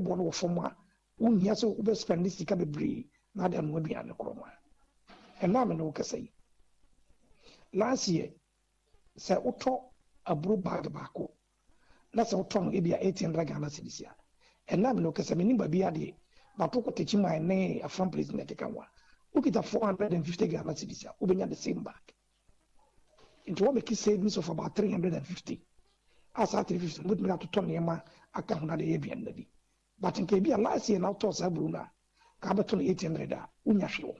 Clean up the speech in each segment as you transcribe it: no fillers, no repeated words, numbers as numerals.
born or former, who has over spend this bebree, not them will be an chroma. And now I know say. Last year, say auto a brew bag bako. That's how tongue ebia 1800 Ghana cedis ya. And now I know say minimum be ade, but to teach my name a from place in the Tekanwa. Look at 450 Ghana cedis ya, ubenya the same bag. Into what make savings of about 350. As at 350, would me have to turn yama account na the Airbnb. But in Kabia last year now toss a bruna, Cabaton 1800, unya show.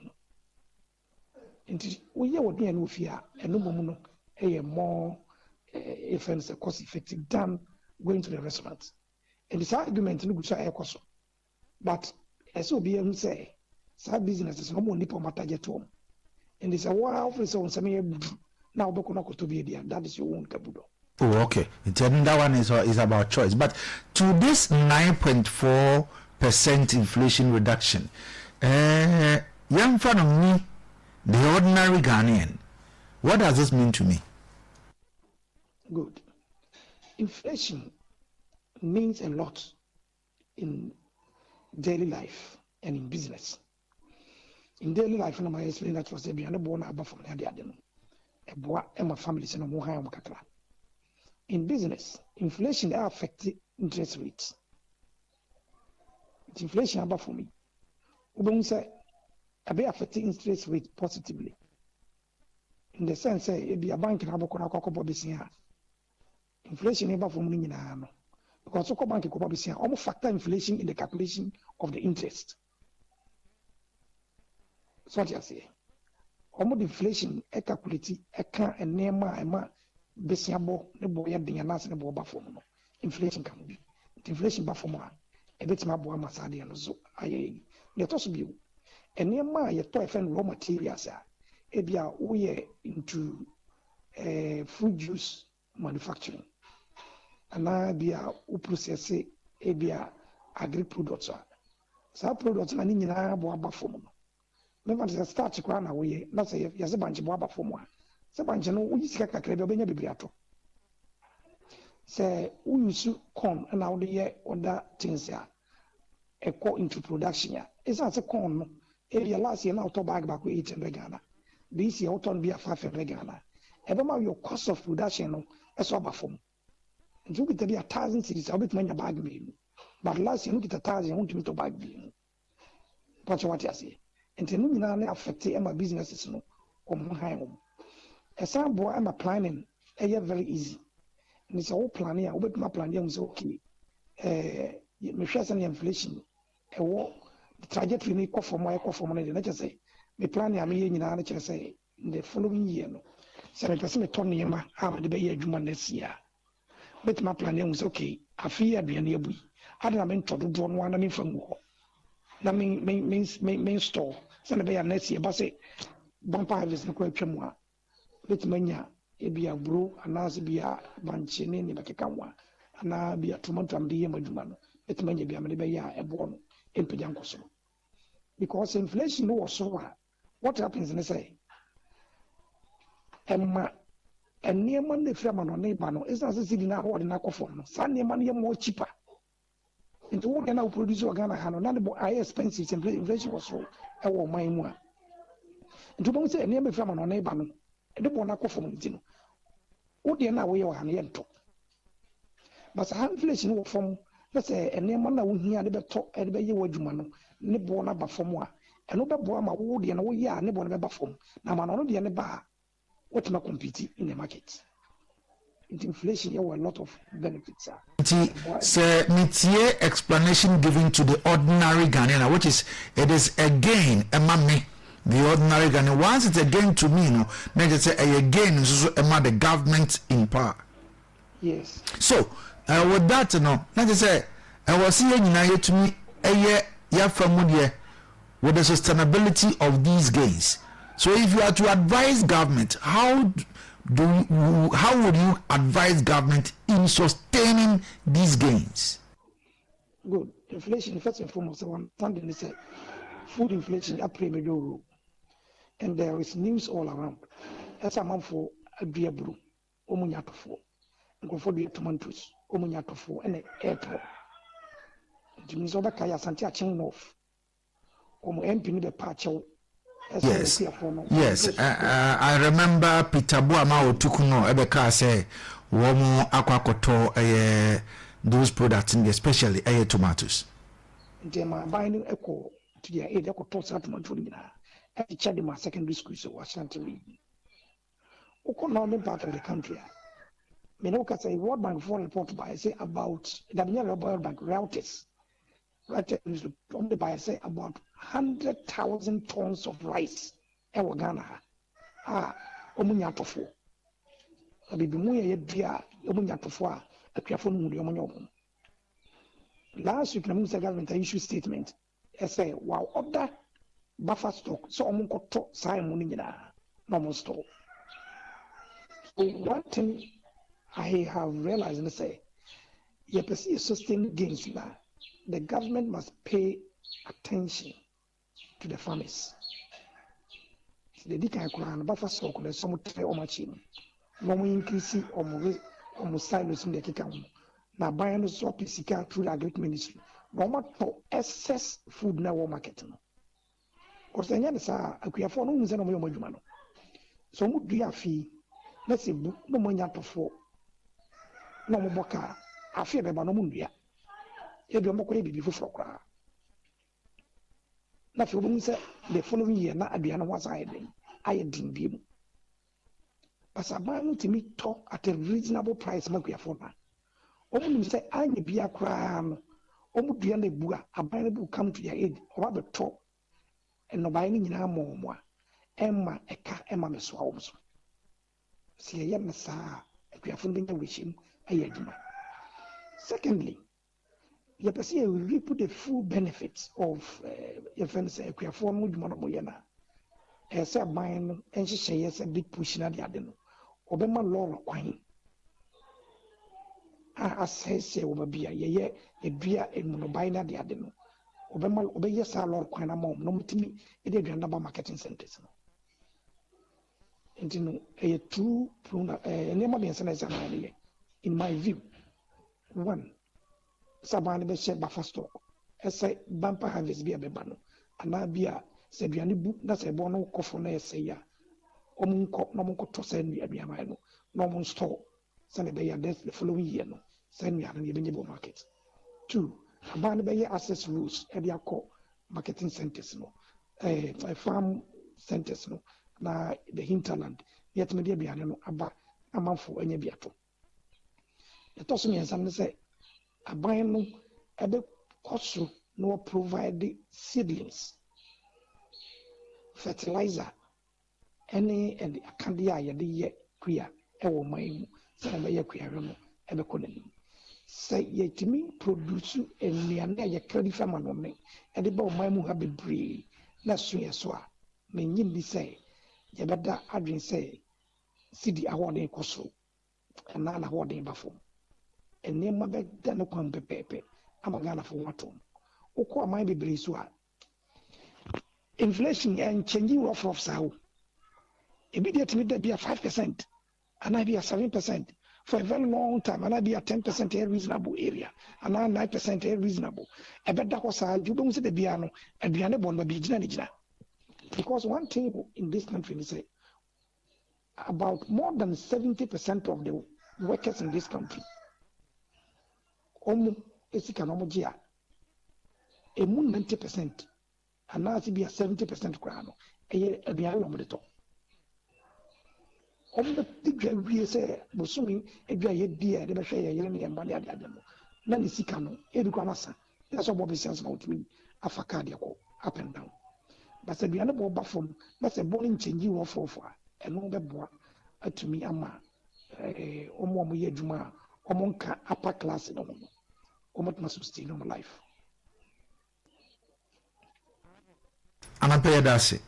Into we would be no fear, and no mono, a more offense cost effective than going to the restaurant. And this argument no good say ekoso. But as OBM say, side businesses no more nipo matter yet home. And this a wow for so some now to be there. That is your own kabudo. Oh, okay. That one is about choice. But to this 9.4% inflation reduction, young friend of me, the ordinary Ghanaian, what does this mean to me? Good. Inflation means a lot in daily life and in business. In daily life, I explain that was a born above from the other. My family no more high. In business, inflation affects interest rates. It's inflation about for me. We say affecting interest rate positively. In the sense, it be a bank in Abia. Inflation about for me because so bank almost factor inflation in the calculation of the interest. So what you say? Almost inflation calculate and nema besiabo ne boya dianas ne bo bafom inflation can be inflation bafom a bit ma bo amasade no so aye le to so bi enema ye to efen raw materials e bia we into fruit juice manufacturing ana bia u process e bia agri products sa products na ni nyina bo abafom no never say start kwa na we na say yase banche bo abafom a se banche no u yisika kakra bi obenya bibriato say u use corn and now the other things ya go into production ya is as a corn no area last year now to bag back 800 Ghana this year out on be 500 Ghana ebema your cost of production no eso abafom nti u get be 1000 cedis obet manya bag bi but last year you get 1000 you want to bag bi but what you say and no nyina affect my businesses no omo han esa bo am planning very easy and it's all planning we be planning so okay me hwese na inflation the trajectory ni ko from na just say me planning am ye nyina na kire say in the following year no say me person me turn yema am de be ye adwuma next year but my planning was okay afi aduane abui ada na me ntodo do no na me fam ho na main store sana be ya next year ba say bumper harvest no ko atwa mu a betimanya e bia bro anase bia banche ne bakeka mu a ana bia tomato am de ye maduma no betimanya bia me be ya ebo no empeja nkoso because inflation no was so what happens in say emma eniema ne frama no ne ba no is na say di na ho de na kofo no sa niema ne more cheaper into what can now produce organ hano na the high expensive inflation was so e wo man mu a into bon say ene me fama no na ba no e de bon akofo mo ntino wo de na wo ye hano ye nto but how inflation wo fom na say ene ma na wo hia de beto e de be ye wadwuma no ne bon na ba fom a e no be bo ma wo de na wo ye a ne bon na be ba fom na ma no de ne ba what ma compete in the market. Inflation, there were a lot of benefits. Sir, Mitier explanation given to the ordinary Ghanaian, which is it is again a money. The ordinary Ghanaian, once it's again to me, no, then just say again so the government in power. Yes. So with that, no, not just say I was seeing to me a year from with the sustainability of these gains. So if you are to advise government, how would you advise government in sustaining these gains? Good. Inflation, first and foremost, one thing is food inflation a major role. And there is news all around. As a man for a beer brew, omunyato for, and go for the tomatoes, omunyato for, and airport. It means over Asante Achen North. MP ni be pacho. Yes. Yes. I remember Peter Boama Otukuno Ebeka say womo akwakoto those products especially tomatoes. Ndema buying echo to their aid echo to tomato na. I checked my secondary school so Asante region. Oko northern part of the country. Me no ka say World Bank for report by say about the World Bank routers. Right on the by say about 100,000 tons of rice ewa Ghana omunya tofo abibi mu ye dua omunya tofo atwafo no mu omunya omo last week na mu say government issue statement say wow order buffer stock so omo koto sai mu nyina no mo store. So one thing I have realized and say you perceive sustain gains now. The government must pay attention to the farmers. The Dika Kuran, buffer stock, there's some tray or machine. No more increase or silos in the Kikam. Now buying the swap is through the agric ministry. No more for excess food now marketing. Because the young are a queer for no reason of your mojumano. So would be a fee. Let's say no more yato for no more boca. I fear the Banomundia. You don't make it before for cry. Now, if you say the following year, not Abia was I didn't be. But I buy to me talk at a reasonable price, Makia for now. Only say, I may be a crime. Almost the only bua, a bible come to your aid, or the top, and no buying in our more. Emma, a car, Emma, Miss Walms. See a young sir, if you are funding a wishing, a yedima. Secondly, you perceive we put the full benefits of your friends a form with Monomoyana. As a mine and she says a big push in the Adeno. Obema law quine. I say over beer, ye, a beer in Monobina the Adeno. Obema obey yes, our Lord Quina mom, no to me, it is a number marketing centers. And you know, a true pruna, name of the idea, in my view. One. Sabani be share buffer stock. Say bumper harvest be a bebano. And I be a said you book that's a bono coffin say ya. Omunko no monko to send me a biamano. No mon store. Send a day the following year no. Send me an eventable market. 2. Abani be access rules at their core marketing centers no. Farm centers no. Na the hinterland. Yet media biano aba a month for any biato. The tossing and some say Abano ebe also no provide the seedlings, fertilizer, any and the akandia ya de queer ewo maimu say be queer no ebe konani say yetimi produce ennuane ya credit farmer no me e de ba maimu ha bebre na so yeso a me nyim bi say ye beda adwen say sidi awode koso na awode bafo and name my bed than a quam pepe. I'm a Ghana for what on. Oko my baby so inflation and changing of sao. Immediately there be a 5% and I be a 7% for a very long time, and I be a 10% a reasonable area, and now 9% a reasonable. I bet that was you don't see the piano and be unable to be general. Because one thing in this country is about more than 70% of the workers in this country. Omu esikanomogia emu 90% and now it be a 70% crown a biano modeto omu tigwa wie say bosumi edwa ye dia de be hwe ye yele ne mbali ade ade no na ne sika no edukwa nasa that's what business about me afaka de ko up and down but say biano bo bafom na say bo nchenji wo fofo a eno be boa atumi ama omu ye adwuma omu nka upper class no no omu sustain on life anapaya dase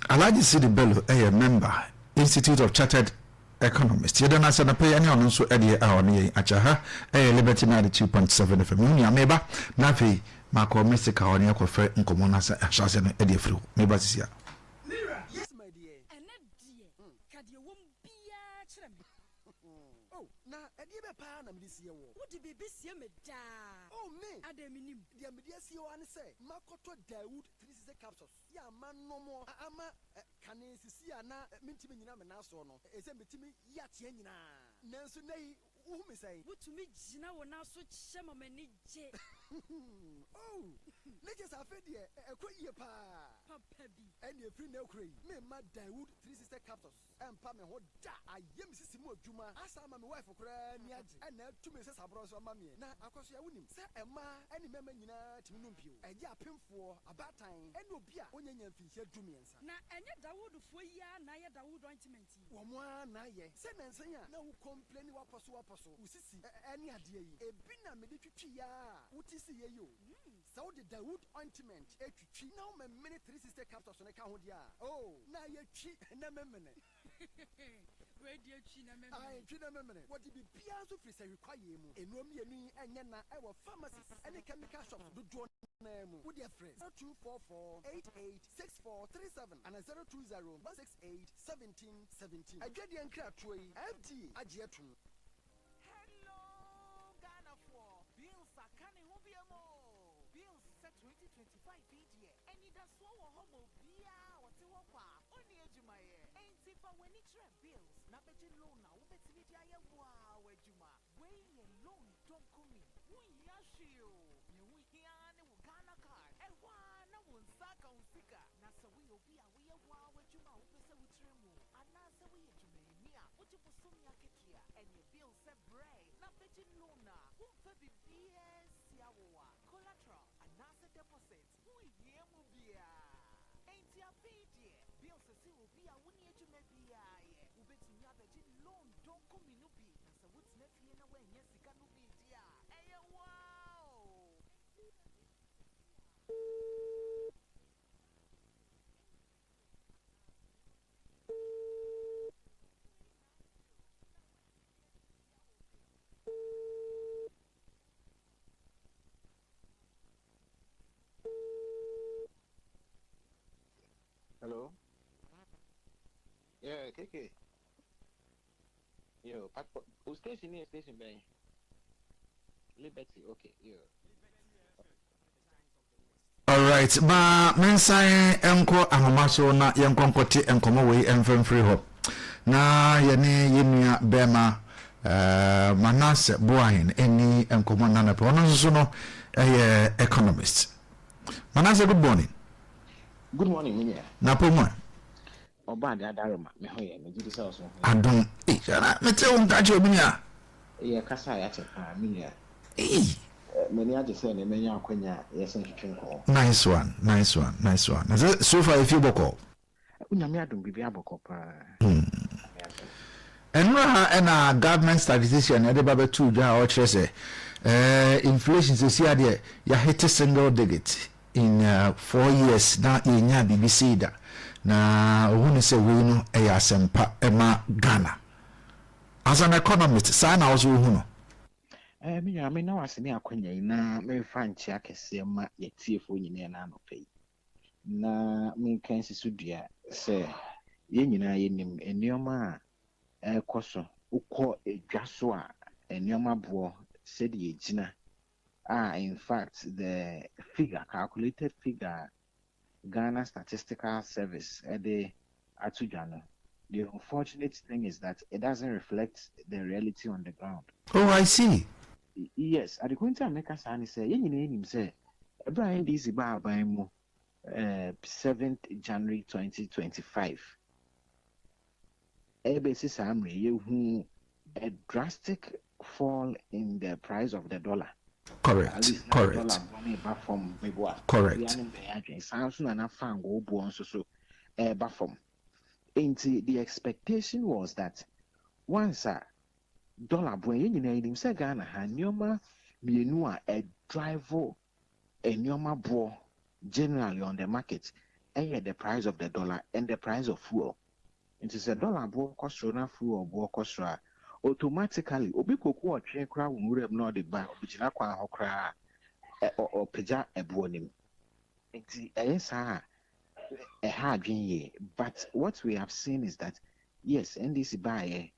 Alaji Sidi Bello a member Institute of Chartered Economists yeda na sana pay any on so ede a on ye achaha Liberty 92.7 FM ni ameba na fe mako mesika on ye kofe nkomo na sa ahase no ede fru meba sisia yes my dear ene die ka de wom bia kire me oh na ede be pa na me this year wo. Wo di bibi sie me da. Oh me. Ademinim. Dia me dia sie wo an say makoto Dawood 360 capsules. Ya ma no mo ama kane sisi ana mentimi nyina me na so no. E se metimi ya tie nyina. Nanso nei wo me say. Wotumi gina wo na so hye mamani je. Oh. Let's have de ekoye pa. Papa bi. And you free no crane. Me ma Dawood 360 capsules. Empa me ho da ayem sisi mu adwuma. Asa ma me wife kura ni age. Na tu me se sabro so ma me. Na akoso ya wonim. Se ema eni mema nyina timi no mpio. Eje apemfo abatan. Eni obi a onyanya mfinhia dumiensa. Na enye Dawood fo ya na ye Dawood ointment. Wo mo na ye. Se nansan ya na wo complain waposo. Usisi eni ade yi. Ebi na me de twitwi ya. Wutisi ye yo. So the Dawood ointment etwitwi na wo me 360 capsules na ka ho dia. Oh, na ye twi na memene. Radio twi na memene. Ai twi na memene. What be bia so free say require mu. Enuom yenu enye na e wo pharmacies any chemical shops do do na mu. Wo dia friends 0244886437 and 02016871717. Agwadi enkra toyi FD agye atum. Hello, Ghana for bills are coming home. Bills set 2025 year. And you just saw a homo bia or to walk only ejuma ye. Ain't if I when it's bills. Na beji loan now ubeti media ye wow ejuma. Way ye loan don't come in. We yashio. You hiane u Ghana card. E wana won saka unsika. Na so we obia we ye wow ejuma upese utremu. Anasa we ejuma mia. Uji busumi Adeakyia. And your bills set bray. Na beji loan na. Umfe BS yawa. Collateral. Anasa deposit. Who ye mubia. Ain't ya feed. Bills see will be a winnie ejuma bia ye. Ubeti nya beji loan don't come in ubi. Na so what's nefi na when yes ika nubi dia. Hey wow. Hello. Yeah, KK. Yo, who station here? Station Bay. Liberty. Okay. Yo. All right, ma mensan enko ahomaso na yenkonkote enkomo we emfemfiri ho. Na yene yemia bema Manase Boahin eni enkomo nana pe ono so no economist. Manase, good morning. Good morning, Minya. Na pomo. Oba de adaroma me ho ye me gidi se oso. Adon na me te won ka che obinya. Ye kasa ya che pa Minya. Many other say ne menya akwanya yesen twetwenko. Nice one. Na so far if you boko. Unyame adom bibi aboko pa. Enra na government statistician e de baba tu dwa o kire se inflation se sia de ya hit single digit in 4 years na yenya BBC da na ohunu se we no e ya sempa e ma Ghana as an economist sa na also ohunu Minya me na wasene akwanya na me fa nchi akese ma yetiefo nyine na anopai na me kan sisudua se ye nyina yenim enioma ekoso ukọ edwaso a enioma bo se de egina in fact the figure calculated figure Ghana Statistical Service the atujano. The unfortunate thing is that it doesn't reflect the reality on the ground. Oh, I see. Yes, at the point I make a sign say yen say Brian this ba 7th January 2025. Basis who a drastic fall in the price of the dollar. Correct. Correct. The expectation was that once a dollar boy say Ghana hanyoma mienu a drive a nyoma bo generally on the market and the price of the dollar and the price of fuel. It is a dollar bo cost fuel bo cost automatically obi koku o twen kra wurem no de ba obigina kwa ho kra o peja ebonim nti esa ha adwen ye. But what we have seen is that yes, NDC buy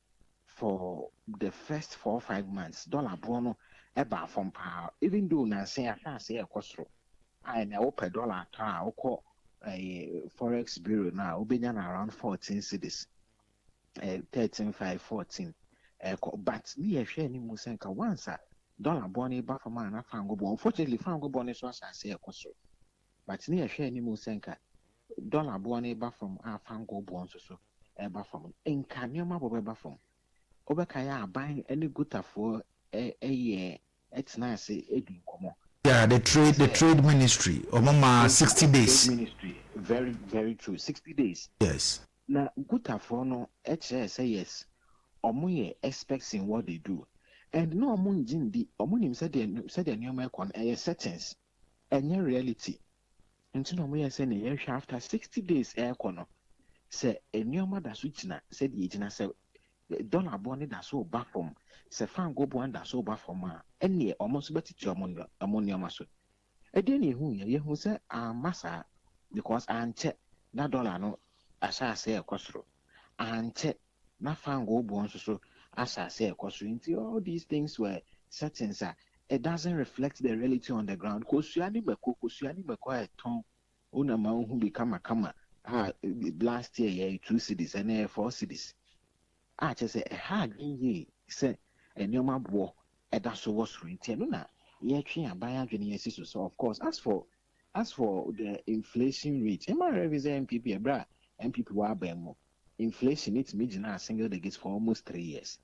for the first 4 or 5 months, dollar bono eba from power, even though na say I can't say a costro. I now per dollar car or a forex bureau now, obedian around 14 cities, 13, 5, 14. But me a share any musenka once a dollar bonnie bufferman, I found go. Unfortunately, found go bonnie so I say a costro. But near share any musenka dollar bonnie from our found go bonds so. From in Kanyama Bobba from Obakaya buying any good for a year. It's nice, Yeah, the trade ministry, or mama 60 days. Ministry, very, very true. 60 days. Yes. Now, good for no, say yes. Omoye expecting what they do. And no among Jindi, Omonim said the new American settings and your reality. And so, no, saying after 60 days, air corner. Say a new mother switch na said the agent said dollar bonnet that so back from say fan go one that so back from any almost better to ammonia maso. A denny who say massa because I check that dollar no as I say a costro and check na fan go bon so as I say a costro into all these things were settings it doesn't reflect the reality on the ground. Kosuani beko a ton unama who become a kama. Last year, 2 cities and 4 cities. I just say a hard ye say a new map war at that so was rentena. Ye tree and buy so of course, as for the inflation rate, am I represent MPP bra MPP wa bemo inflation it's major single digits for almost 3 years.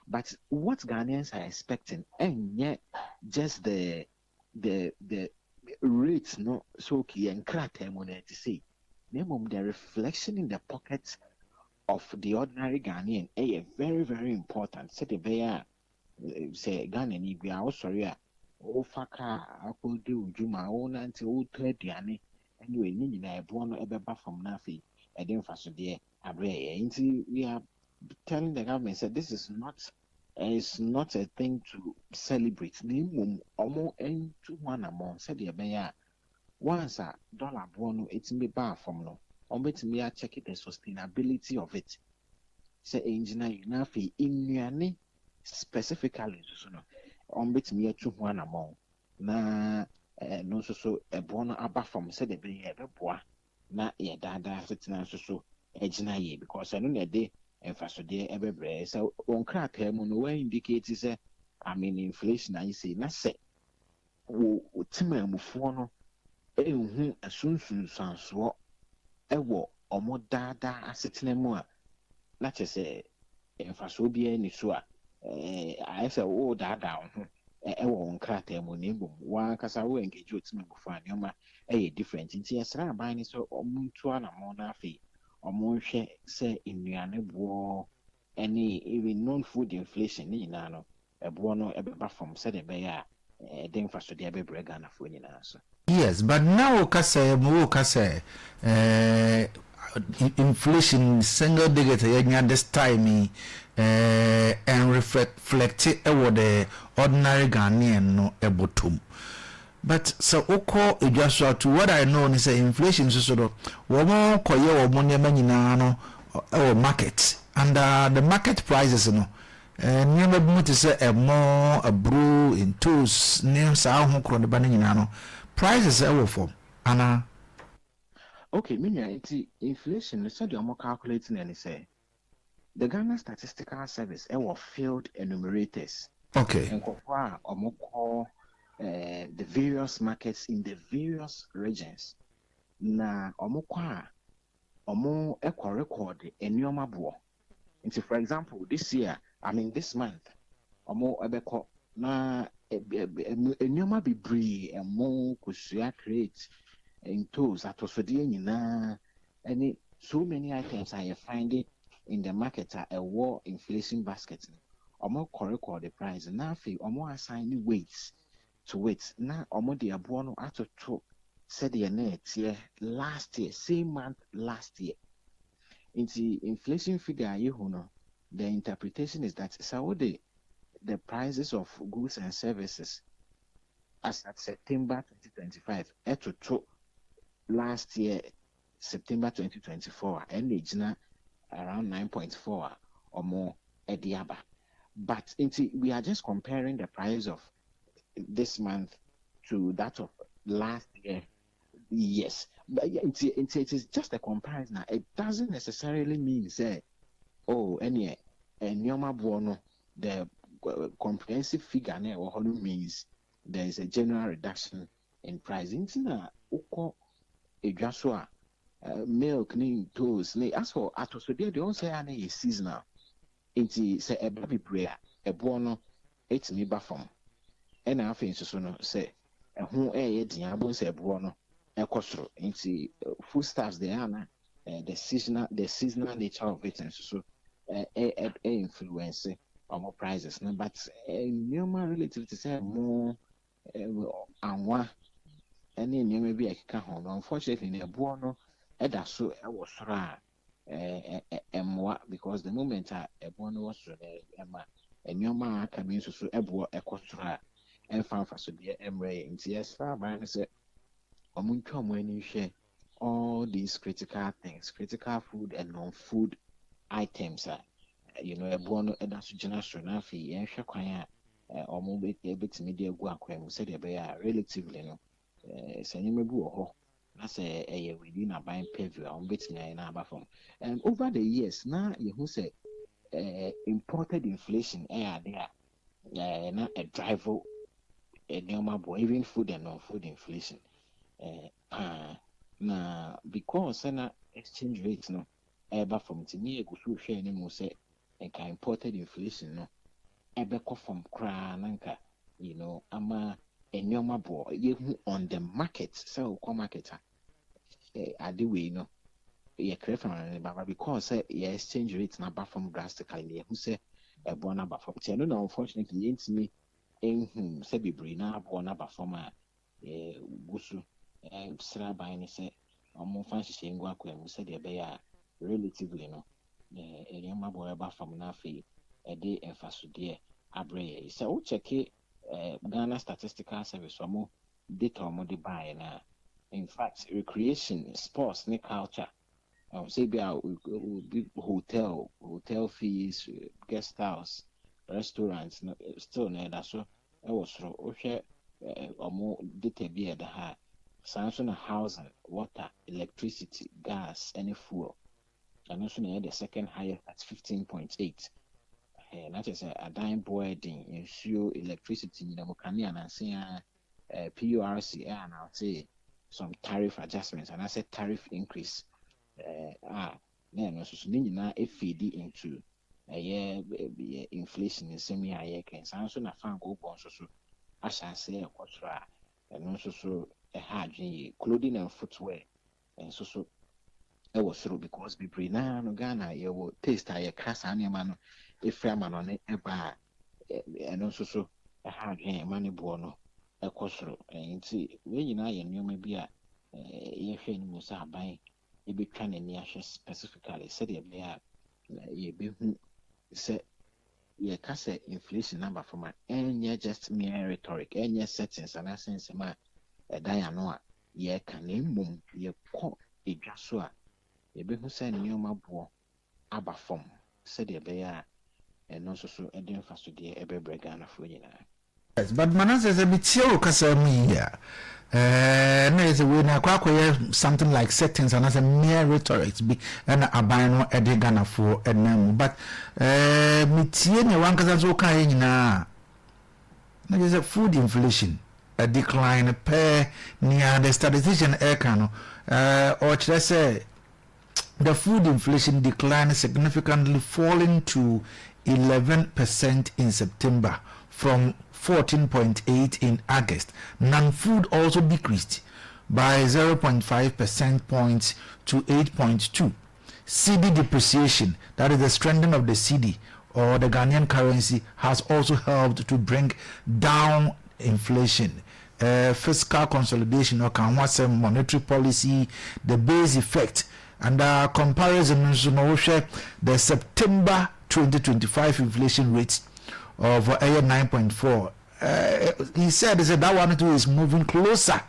But what Ghanaians are expecting, and yet just the rates no so key and crack money to say. The reflection in the pockets of the ordinary Ghanaian is very, very important. Say the bear say Ghanaian, we are sorry, faka, I could do Juma, own until 30 anyway, need I born ever from Nafi, I didn't fast there, Abia. We are telling the government that this is not a thing to celebrate. Nimum, almost into one among, said the bear. Once a dollar bono, it's me bar from no. On bet me I check the sustainability of it. Say engineer Nafi in Yane specifically so no. On bet me a one among na no so a bono abba from said the be a bois na ye dada sitting so engineer because I know a day and fast day ever bread. So on crack him on the way indicates inflation I say na say Timmer Mufono. Asunsun sanso ewo omo dada asetene mu a na chese emfaso bia ni so a I say o dada ho ewo nkrata mu ne mbom wa kasa wo engage otime bufu anoma different nti esra aban ni so omo ntu ana mo na afi omo hwe say nnuane bo any even non food inflation ni na no ebo no ebeba from say the be ya den faso de ebebre Ghana fo ni na so. Yes, but now inflation single digit this time and reflect the ordinary Ghanaian no ebotum. But so oko just to what I know is inflation so sort of woman koye money no or market and the market prices no never to say a more a brew in tools near sa ho kro de banana no prices ever for Anna. Okay, meaning inflation is the more calculating and say the Ghana Statistical Service field enumerators. Okay. And call the various markets in the various regions. Na omo equal record enyoma bo. And for example, this this month, omo ebeko na enyoma bebree emo kusua create in tools atosodie nyina any so many items I find it in the market are a war inflation basket. Omo record the price na fi omo assign weights to it na omo de abo no atoto said the net year last year same month last year. In the inflation figure the interpretation is that Saudi the prices of goods and services as at September 2025 to last year September 2024 and around 9.4 or more Ediaba. But we are just comparing the price of this month to that of last year. Yes, but it is just a comparison. It doesn't necessarily mean say, oh, any nyoma buono, the comprehensive figure or means there is a general reduction in price. Intina uko ejaswa milk ni toast ni as for atosode they don't say any seasonal. Inti say a baby prayer a buono it's me bafom. And I think so no say who diabo say buono ekosro into foodstuffs they are the seasonal nature of it and so influence more prices no but normal relative to say more anwa any new maybe I can hold unfortunately the buono that so was because the moment a buono was a normal can so ebo ekosra and found for so dear emre into yes far say all these critical things, critical food and non-food items a buono that's general fee and shakwaya or mobile bit media guaquem said relatively no senimibu that's a within a buying pavia on bit in from and over the years now you say imported inflation there not a driver a normal even food and non-food inflation. Na because na exchange rate no eba from tini egusu hwe ni mu se enka imported inflation no ebe ko from kra nanka ama enyoma bo yehu on the market so ko market ade we no ye create baba because ye exchange rate na ba from drastically yehu se ebo na ba from no na unfortunately yentimi enhu se bebre na abo na ba from gusu sra by ni say fancy saying guaquem said the relatively no area boy about from nafi a day and fast dear abre so check Ghana Statistical Service or more data or more buy na in fact recreation sports ni culture say be hotel fees guest house restaurants still na that so I was okay or more data be at the high sanction housing, water, electricity, gas, any fuel. And also the second highest at 15.8. And that is a dime boarding, ensure electricity, and I say PURC, and I'll say some tariff adjustments, and I said tariff increase. Then also now a feed into a year inflation in semi high can sanction a fan go on so I shall say a quadra, and also so. Clothing and footwear and so I was through because be brina no Ghana you will taste a crass animal if man on it and also so a hard money buono a costro and see when you know you maybe a musa buying a big can in specifically said ye be said ye cast inflation number from my and just mere rhetoric and your settings and I sense my Diana, ye can name ye call a jasua, ye be who send you my boy, Abba form, said ye bear, and also so a dim fast to dear Ebe Bregana for you. Yes, but Manas is a bit so Casami here. There's a way something like settings and as a mere rhetoric be and a bino Adeakyia for a name, but Mitian one because okay na. There is a food inflation. A decline per near the statistician Ekano, or should I say the food inflation declined significantly, falling to 11% in September from 14.8 in August. Non-food also decreased by 0.5 percent points to 8.2. CD depreciation, that is the strengthening of the CD or the Ghanaian currency, has also helped to bring down inflation. Fiscal consolidation or monetary policy, the base effect, and comparison the September 2025 inflation rate of 9.4. He said that one too is moving closer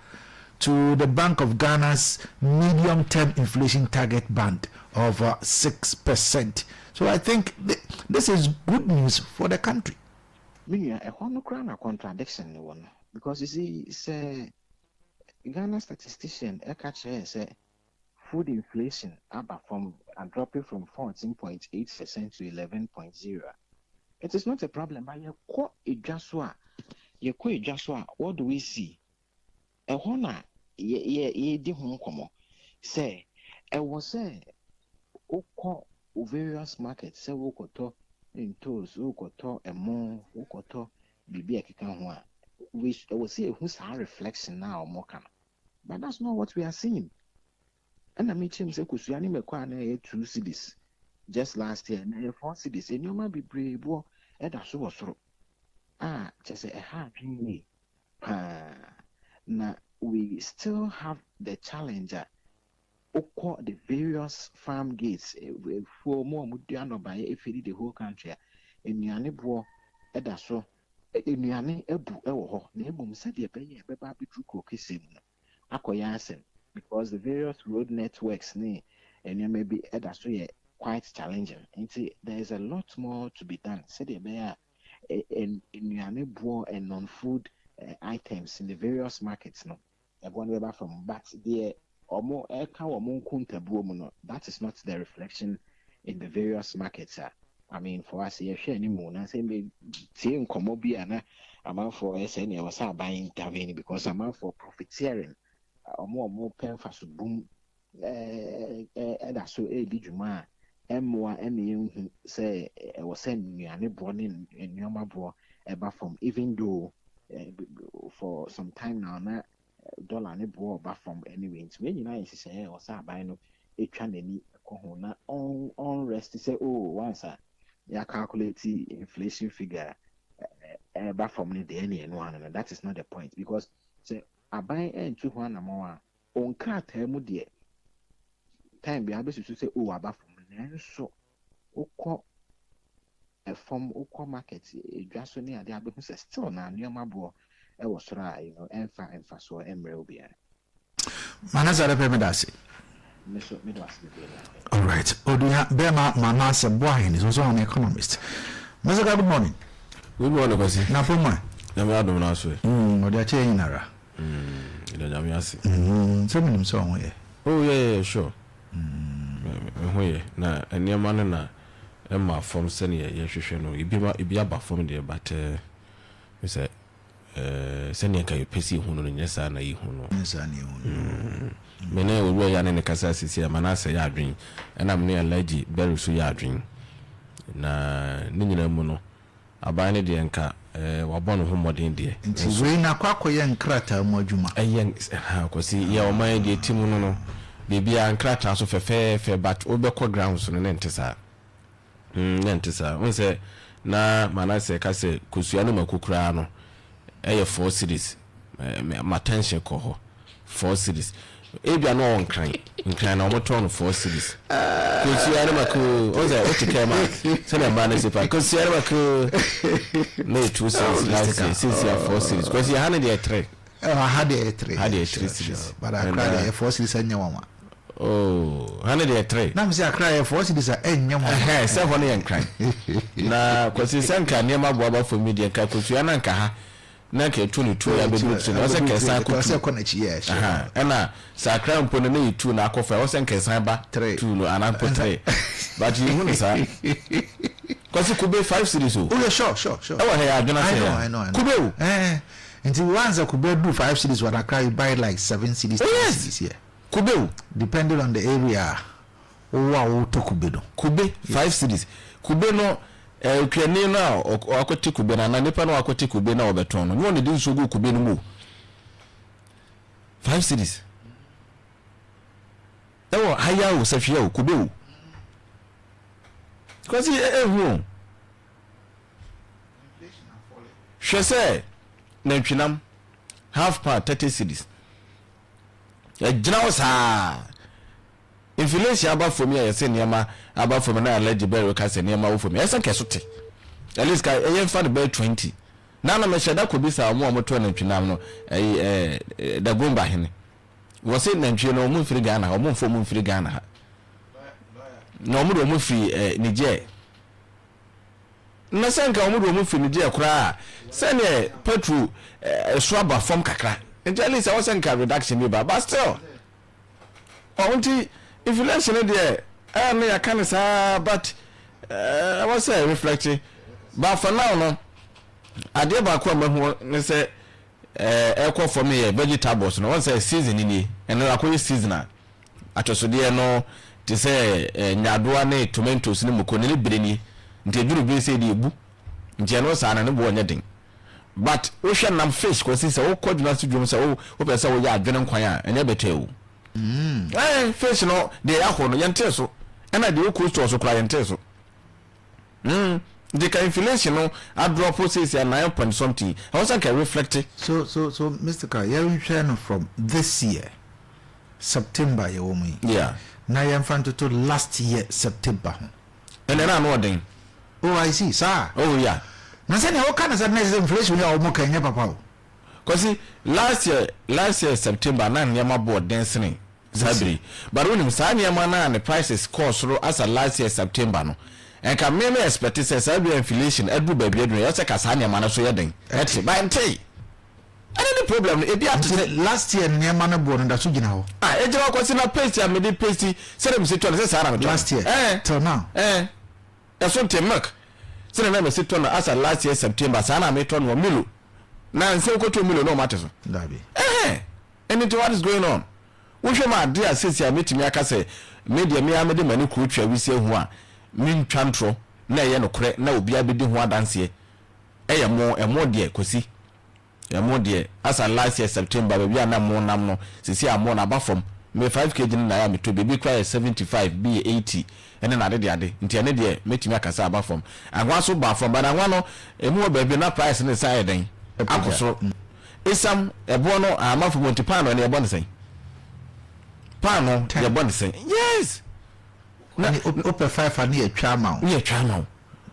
to the Bank of Ghana's medium-term inflation target band of 6%. So I think this is good news for the country. A contradiction because you see, say Ghana statistician say food inflation from and dropping from 14.8% to 11.0%. It is not a problem, but what do we see? A hona ye di home como say I was say various markets say wokoto in tools wokoto a more wokoto bibi akikan which I will say who's our reflection now more can, but that's not what we are seeing. And I mean him say kusuani me kwa na 2 cities just last year na 4 cities and you might be brave bo e da so wosoro just a hard dream na we still have the challenge the various farm gates for more mudiano by if the whole country in Yane Bo Edaso in Yane Ebu Ewo Nebum said the Beba Bitruko Kissim Akoyasen because the various road networks and you may be Edaso quite challenging. And see there is a lot more to be done. Said the bear in Yane Bo and non-food items in the various markets no. Everyone from but there or more that is not the reflection in the various markets. I mean for us here anymore and say me seeing Komobia and amount for SN was buying intervening because amount for profiteering or more pen for boom that's so Juma and say I was sending you any born in your bro about from even though for some time now dollar ne bo back from anyway it's when you know say or say buy no e twa nani ko na on rest say oh once ya calculate inflation figure back from the any and one and that is not the point because say I buy into one more on card mu de time be able to say oh about from so okọ from okọ market e dwa so ne ade abehu say still na nioma bo e was try you know enfa so emre obi Manasa repemedasi. All right. Oduya Bema Manasa Boy is also an economist. Masaga, good morning. Good morning, Kwasi. Na poma. Na me adom na so. Odia che inara. Ida nyame ase. So minim so ho ye. Oh yeah, sure. Ho ye. Na eniema no na emma form se ne ye hwehwe no. Ibi aba form de but we say sani ka yopesi hu no nyesa na yi hu no. Nyesa ni hu. Mene owo ya ne kasa sisi amanase ya adwen. Enam ne allergy beru so ya adwen. Na ne nyina mu no aban ne de nka wabon ho modern de. Nti we na kwakoye nkrata mu adwuma. Kwasi ya o man de timu no bibia nkrata so fefe but obekọ ground so ne ntesa. Ntesa. Wonse na manase ka se kosua no makukura no 4 cities my tension ko ho 4 cities ebia no on kran na omoto no 4 cities kosua no maku oza otikema se na ba na sepa kosua no maku no 2 cities last year since 4 cities because you had the 3 had the 3 cities but I cried 4 cities anya wama. Oh, 103. Na mse akra for cities enya mo. Se ho ne nkran. Na kwasi sanka ne maboa ba for media ka kosua na nka ha. Na ka etu ne tu ya be du so se kesa ko se ko na chi yes. Na sakra mpo ne na etu na akofa o se nkesa ba 2 no anampo 3. But you know sa. Kwasi kube 5 cities o. Oh sure. E wa he adwena se. I know. Kube o. Until once kube do 5 cities what I buy like 7 cities cities here. Kube depending on the area owa to kube do kube 5 cities kube no Ukraine na akwati kube na nipa no akwati kube na obeton no won dey so go kube no mo 5 cities ewo haya o safia o kube o because hu shese na twinam half part 30 cities jina sa inflation aba for me say niam aba for me na allergy bear ka say niam wo for me esa kesote at least ka yen fa the bear 20 na na me sheda ko bi sa mo to na twinam no da gomba hene was it Nigeria no mun free Ghana or mun for mun free Ghana no mu do mu free Niger na senka o mu do mu free Niger kura sene petrol swaba from kakra and at least I was reduction but still until inflation there I can't say but I was say reflecting but for now no ade ba ko ma ho say echo for me vegetables no one say season ni and na ko seasonal atosode no te say nyadoa na tomatoes ni mukoni ni bireni nti eduru bi say di ebu nti no sa na ne bo nya den but ocean nam fish ko say o koduna so dwom say o pese wo ya adwene nkwan a enya betew fish no de akọ no yente so na de o cost so kra yente so the inflation no a drop process at 9 point something. I also can reflect it. So Mr. Ka, you return from this year September you me. Yeah. Now you am to last year September. And then I know then. Oh I see, sir. Oh yeah. Now say how can say inflation we are mo kan papa. Cause last year September na nyama board dancing. Sabri. But when him say nyama na the prices cost as a last year September no. And can me expect say Sabri inflation edu baby edu you say kasa nyama na so yeden. Eti by ntey. Any problem e be at last year nyama na board nda so gina ho. E je wa kwasi na paste am dey paste say dem say to say sara me last year. Till now. E so temak. Say na me say to as a last year September sana me to no milo. Na say ko to milo no matter so. Dabi. Anything what is going on? We should my dear sister metimi aka say media me amede mani ku twa wi se hu a min twantro na ye no kre na obi abedi hu adanse e mo de kosi e mo de as a last year September baby na mo nam no sisi amo na ba from me 5 kg na ya me to baby cry 75 be 80 ene na de ade nti ene de metimi aka say aba from anwa so ba from but anwa no e mo baby na price ne say den akoso isam ebo no amafo montipano ne ebo ne say pano ye bon say yes na open 5 and ye twa ma ye twa ma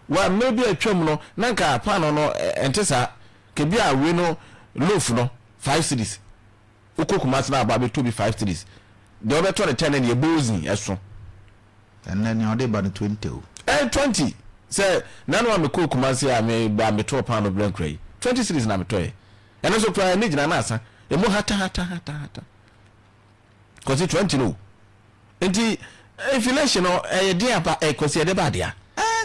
wa maybe a twam no na nka pano no entesa ke bia we no loaf no 5 cities ukokumas na aba be to be 5 cities the other 10 and ye bozin eso and then you dey ban 20 20 say na no am kokumas ya me ba me to pano blank ray 20 cities na me to e eno so try ni gina na asa e mo hata cause 20 no enti inflation no e dey apa e cause e dey bad ya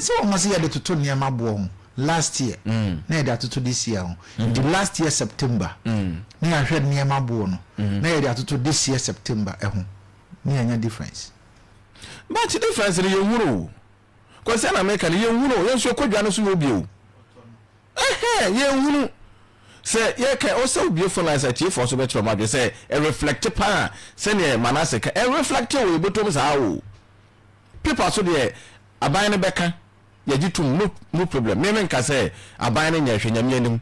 so o must hear the to niam bo last year na e dey to this year the last year September na ya hwed niam bo no na e dey to this year September e ho na anya difference but the difference is you huru cause in America you huru you so kodwa no so obi o you huru say ye can also beautiful as a chief for so better ma say a reflect pa say ne manase ka a reflect we botom sa wo people so there aban ne beka ye gitum no problem me nka say aban ne nya hwenya anim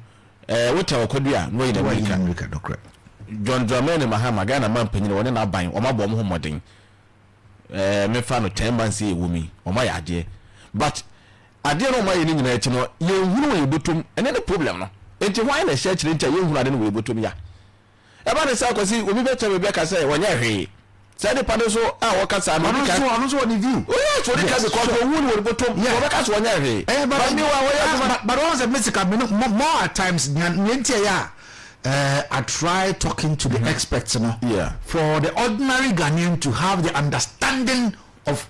wote okodua no yin America dokra John Dramani Mahama Ghana man panyin woni na aban o mabom ho modern me fa no 10 months e wumi o ma ya ade but ade no ma ye ni nyina echi no ye huru we botom ene ne problem no enti why na church nta ye huru ade no we botom ya e ba ne sa kwasi obi becha be ka say wonya hwe say de pade so a wo ka sa America no so on view oh so de ka be ko huru we botom wo be ka so wonya hwe but me wa wo but once a music more at times ntia ya I try talking to the experts, you know, for the ordinary Ghanaian to have the understanding of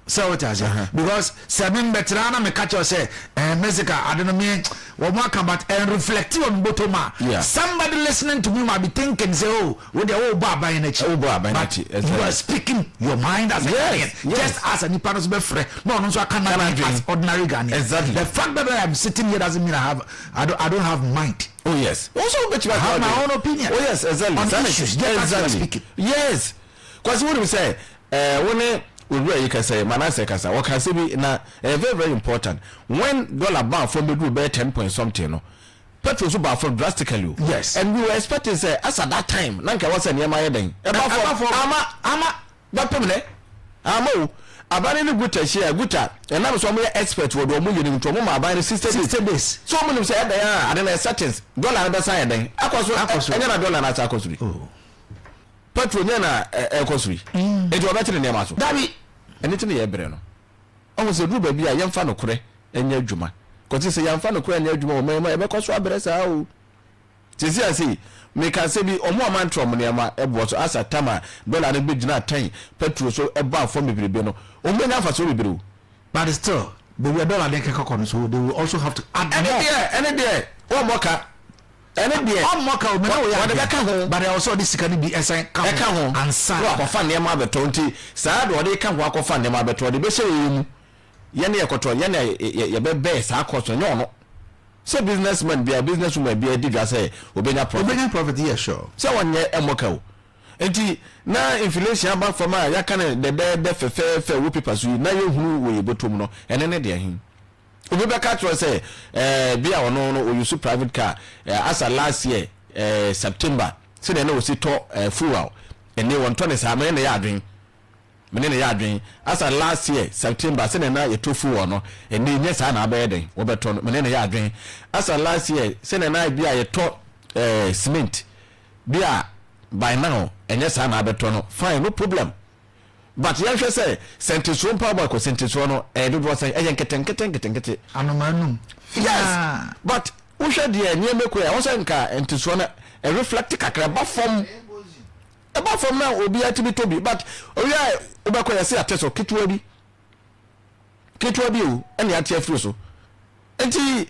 so it is because seven veterana me catch you say Mexica I don't know me what more about and reflective on botoma somebody listening to me might be thinking say oh with the old baba in it you are speaking your mind as a Ghanaian just as a Nipanos befre no so I cannot as ordinary Ghanaian exactly the fact that I am sitting here doesn't mean I don't have mind. Oh yes also but you have my own opinion. Oh yes exactly on issues exactly yes because what we say when we can say manase kasa what can say be na very very important when dollar bound from the group by 10 point something no petrol so bound from drastically yes and we were expecting say as at that time nanka was near my den ama that pemle ama abane no guta share guta and na so mo expert wo do mo yini to mo ma abane 60 days so mo nim say da ya ade na settings dollar na say den akoso enya na dollar na ta akoso petrol nya na akoso e do ba tire ne ma so dabi eni tine ye bere no o se du ba bi a yemfa no kore enya adwuma ko ti se yemfa no kore enya adwuma o me be koso abere sa o ti si asi me ka se bi omo amantrom ne ma ebo so asa tama dollar ne begina 10 petrol so eba afo mebrebe no o me na fa so mebrebe o but still the dollar dey kekoko so they will also have to add any there o moka any there o moka o me no ya dey ka ho but also this can be esan ka ho ansa ko fa ne ma beto nti saa do dey ka ho akofa ne ma beto dey be se yemu ye ne ekoto ye ne ye be be saa koso nye ono say businessman be a businesswoman be a diga say obenya profit yes sure say wonye emoka o enti na inflation aba from a ya kan de fe wo paper so na ye hunu wo ye botom no ene ne de ahin obi be ka tro say be a wono no o use private car as a last year September say na o si to fuel ene won to ne sa me ne ya adwen menene ya adwen asa last year September se na ye tofu wo no ene nye sa na abeden wo beto menene ya adwen asa last year se na bia ye to cement bia by now enye sa na abeto no fine no problem but yan hwe say sentison power ko sentison no do do say eyen keten anomanum yes but wo hwe de enye meko ya wo say nka entison na reflect kakra ba form na obi atibi tobi but oya obako ya say ateso kitwa bi o ene ate afiri so enti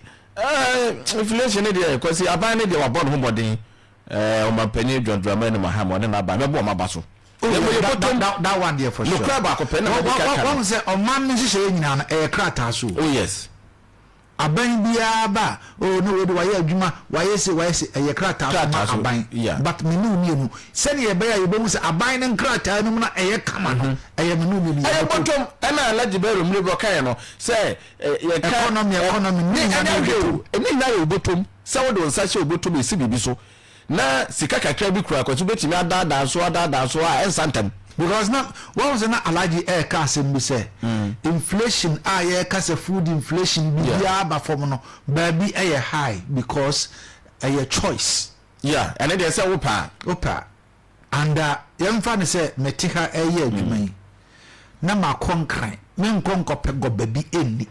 inflation ne dey kwasi aban ne dey wabon ho boden o mapanye dwandwama ne mahamo ne na ba mebo ma baso that one there for sure no crab akopɛ na one say o man ne hye nyina na krata so oh yes aban bia ba o no we do waye adwuma waye se krata so aban but me no se ne ye ba ye bemu se aban ne krata no na kama no me no bottom na alaji bero mle bro kan no se economy ni na ye bottom se wo do nsa hye obotom esi bibi so na sika kakra bi kura kwaso betimi adada so a ensantem because now what was na alaji car sem bi say inflation ye kase food inflation bi ya ba from no baby high because choice and they say opa and yemfa ne say metiha adwuma yi na makonkran me nkonkope go baby eni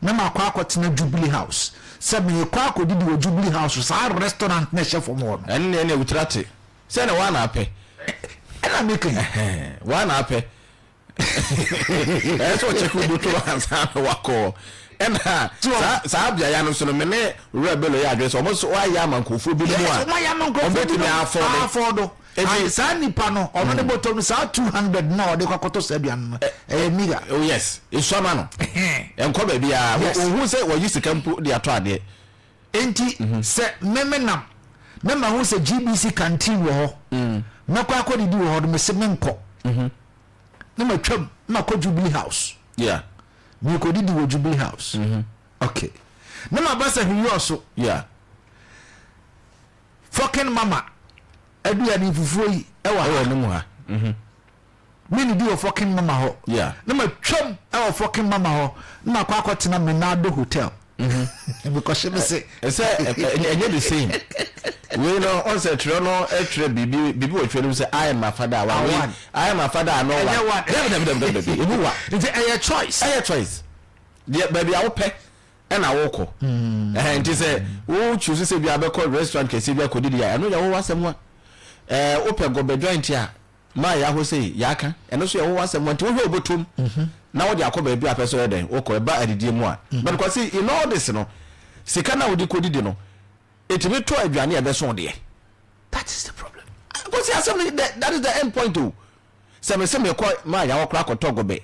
na makwa akotena Jubilee House se me kwa akodidi wo Jubilee House sa restaurant na chef mo no ene utrate se na wana ape ena making wana ape eso check buto ansa wako ena sa Abia ya no so no me rebel ya address o mo so wa ya mankofo bi mu a obetimi afford e sa nipa no ono de bottom sa 200 na o de kwakoto sa aduan miga oh yes iso ma no enko ba bia wo se wo use campo de ato ade enti se memenam na ma hu se GBC canteen wo ho na kwa akodi wo ho do me se menko na ma twam na ko Jubilee House mi ko didi wo Jubilee House okay na ma basa hiyo so fucking mama adua ni fufuo yi ewa no mu ha me ni di wo fucking mama ho na ma twam ewa fucking mama ho na ma kwa akotena Menado Hotel because she say enye the same we know on say tro no etre bibi wo tro say I am my father I am my father no one ebu wa it's a choice the baby I will pay and I walk and it say who choose say be abeko restaurant kesi be akodi dia no ya wo wasem wa open go be joint ya ma ya ho say ya ka eno so ya wo wasem wa nti wo obotum na wo de akoba bi apeso eden wo ko ba adidie mu a but because in all this no sika na wo di kodidi no etimi to aduane e be so de that is the problem because that is the end point too se ko ma ya wo kra kotogo be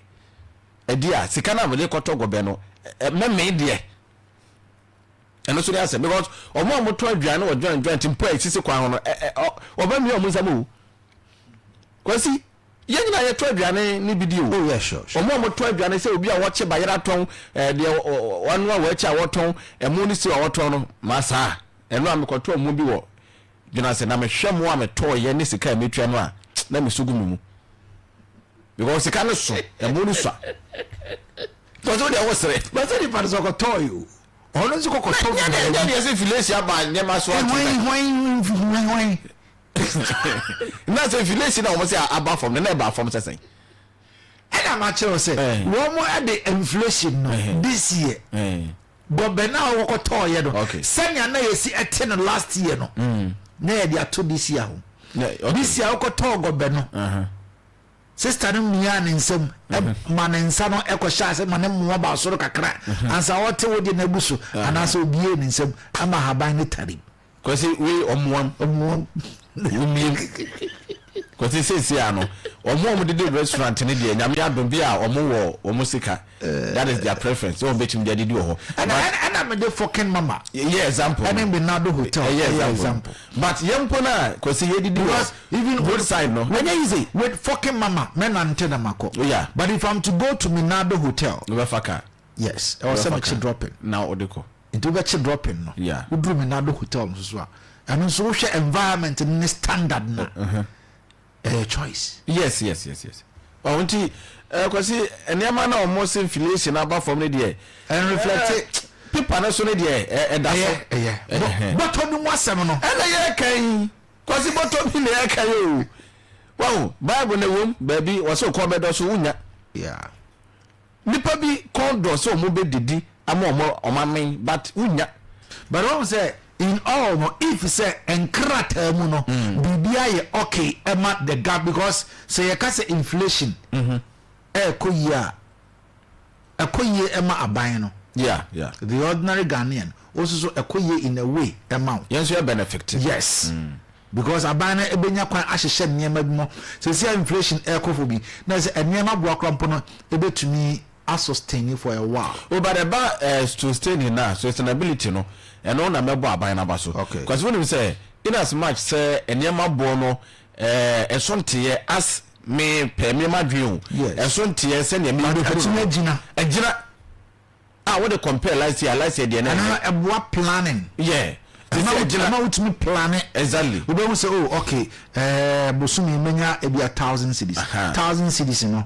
edia sika na wo de kotogo be no me de eno so dey say because omo to aduane wo joint mpo asisi kwa ho no oba mi omo nsamu kwasi yenya ye to aduane ni bidi o oh yeah sure omo to aduane se obi a wo che bayera ton de wanu a wo che a wo ton emu ni si a wo ton no masa eno am ko to omo bi wo dina se na me hwemo a me to ye ni sika me twa no a na me sugu mu because sika no so emu no so because what they was say but say the part so ko toy you ono nso ko to yeah say village aba nyema so when na say village na o say aba from na aba from say and I'm actually say one more at the inflation this year but be now wo ko toy you no senya na yesi eten last year no na e dia to this year ho this year wo ko toy go be no sister no mia ne nsam ma ne nsa no ekosha ase ma ne mo ba soro kakra ansa wote wo de na buso anasa obie ne nsam ama haban ne tari kwesi we omuam kwesi sesi ano omuam de restaurant ne de nyame adom bi a omo sika that is their preference so betim de didi ho and I'm the fucking mama yeah example and then Benado hotel yeah example but yempo na kwesi ye didi because even both side no when you say with fucking mama men ante na mako yeah but if I'm to go to Minado hotel no faka yes or some dropping now odeko into be dropping no yeah we do Minado hotel so and so share environment in standard na choice yes onti kwasi enema na almost inflation aba from ne there and reflect people na so ne there da so but onu wasem no na ye kan kwasi bottom bi na ye kan o wow bible na wom baby waso ko be do so unya yeah nipa bi kon do so mo be didi ama omamen but unya but what say in all no if say enkrata mu no bibia ye okay ema the gap because say you can say inflation ekoyia ema aban no yeah the ordinary Ghanaian also so ekoyia in a way amount yes you benefit yes because aban na ebenya kwan ahyehye niema bi mo say inflation ekofobi na say niema bo akrampo no ebetumi sustain for a while but about to stay in now sustainability no and on na mebo aban na ba so because when we say in as much say eniema bo no esonte as me pe me madwen esonte se ne me agina what they compare last year the and a planning yeah now with me planning exactly we don't say oh okay bosumi menya e bia 1000 cities 1000 cities no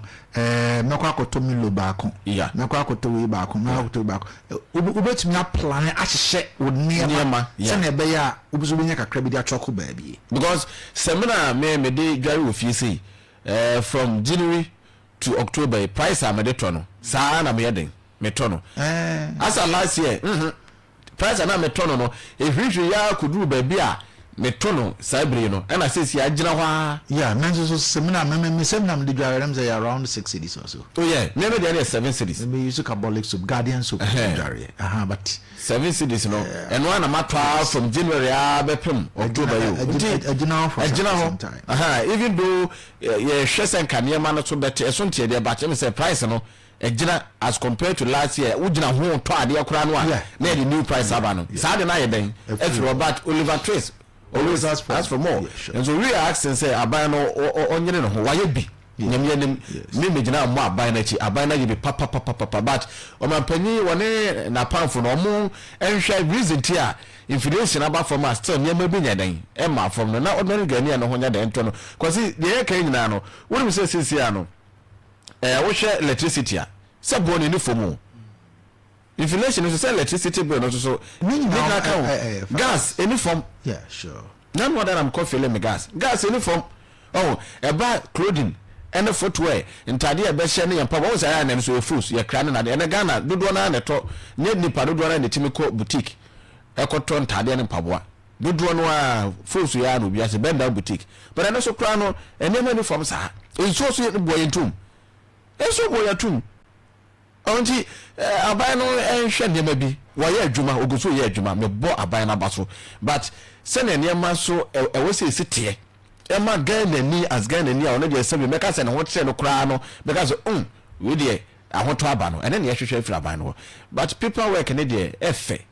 mekwa akoto mi lo baako mekwa akoto we baako mekwa akoto baako ubetumi a plan ahye woniema se na be ya ubuso benya kakra bi dia choko baabi because seminar me dey dware ofie say from January to October price am dey to no saa na me yeden me to no as last year price na me to no ehwehwe ya kuduru baabi a me to no sabre no na sesi agina ho yeah menzo so seminar me seminar me dey them say around 6 cities or so oh yeah maybe there are 7 cities me use carbolic soup guardian soup but 7 cities no and one am from January abepem October agina ho even though yeah hwesen kanema no so better esonte dey but me say price no agina as compared to last year ugina ho to ade akura no a na the new price aba no saa de na ye den if Robert Oliver Trace always ask for more and so we are asking say aban no onyere no ho waye bi nyamye me megina mo aban na chi aban na ye bi papa but o man panyi woni na panfo no mo enhwe reason ti a inflation aba from us still nyama bi nyadan e ma from no na ordinary Ghanaian no ho nyadan to no cause the kan nyina no woni me say sisia no wo hwe electricity a se boni ni fomu inflation is electricity bill no so gas any form yeah sure none more than I'm feeling me gas any form oh about clothing and footwear ntade e be hye ne yampa wo say na so fruits ye kra na de na Ghana dodo na to ne nipa dodo na timi ko boutique ekoto ntade ne mpaboa dodo no a fruits ya no bia se benda boutique but na so kra no enema ni form sa enso so ye boy ntum enso boy atum onti aban no enhwe ndema bi waye adwuma oguso ye adwuma me bo aban na baso but se na ndema so ewo se sitie ema Ghana ni as Ghana ni a ono de sebe meka se na ho tre no kra no meka so we de ahoto aba no ene na ye hwehwe afira aban no but people work ne de efe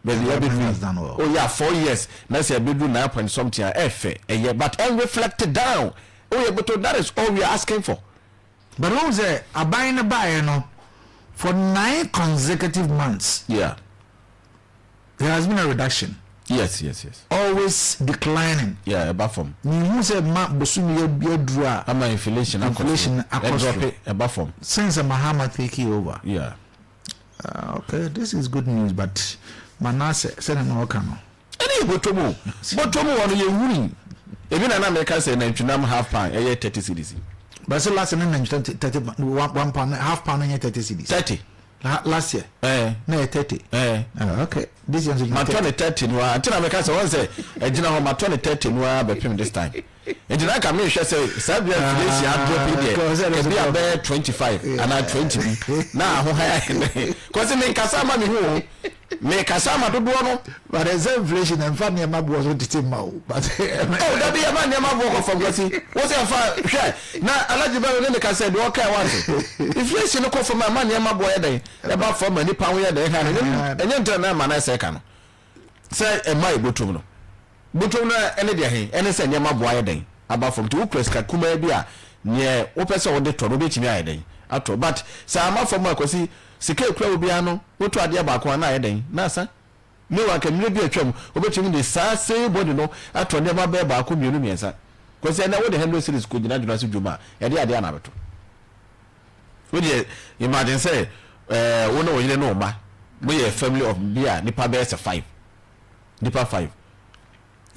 baby ya be oh yeah 4 years na se be do 9 point something efe eye but and reflected down oh yeah but that is all we are asking for but who say aban na buy no for 9 consecutive months yeah there has been a reduction Yes. Always declining. Yeah, above from. Who said ma bosumi ye dura Ama inflation above from. Since Mahama take over. Yeah. Okay, this is good news, but Manasseh said no can. Any botomo on your winning. Even an American say Nantunam half pound, 30 cedis. But so last year, 1 pound, half pound, 30 cedis. 30. Last year? No, 30. Okay. This is my 2030. No, until American say, a general, my 2030 no, but this time. And then I come in, say, Sabia, this year, because be about 25 and I 20. Now, because it make Kasama me make Kasama to do, but there's inflation and family was on the team. But that be a man, Yamago from Gossi. What's your father? Now, I like the very can say, okay, once. Inflation no call for my man, Yamago, about for many pound, and then turn a man, I second. Say, a my butuno. Butona ene dia he ene se nyama boa den aba from to press ka kuma bia ne wo pese wo de to no betimi ayeden ato but sa ama from akosi sika ekura obi ano woto ade ba ko na ayeden na sa me wa ka mire bi atwam obetimi de sa say body no ato ne ba ba ko mienu miensa kosi ene wo de 100 series ko gina duna so dwuma e de ade ana beto wo de imagine say wo no wo yire no ba we a family of bia nipa be 5 nipa 5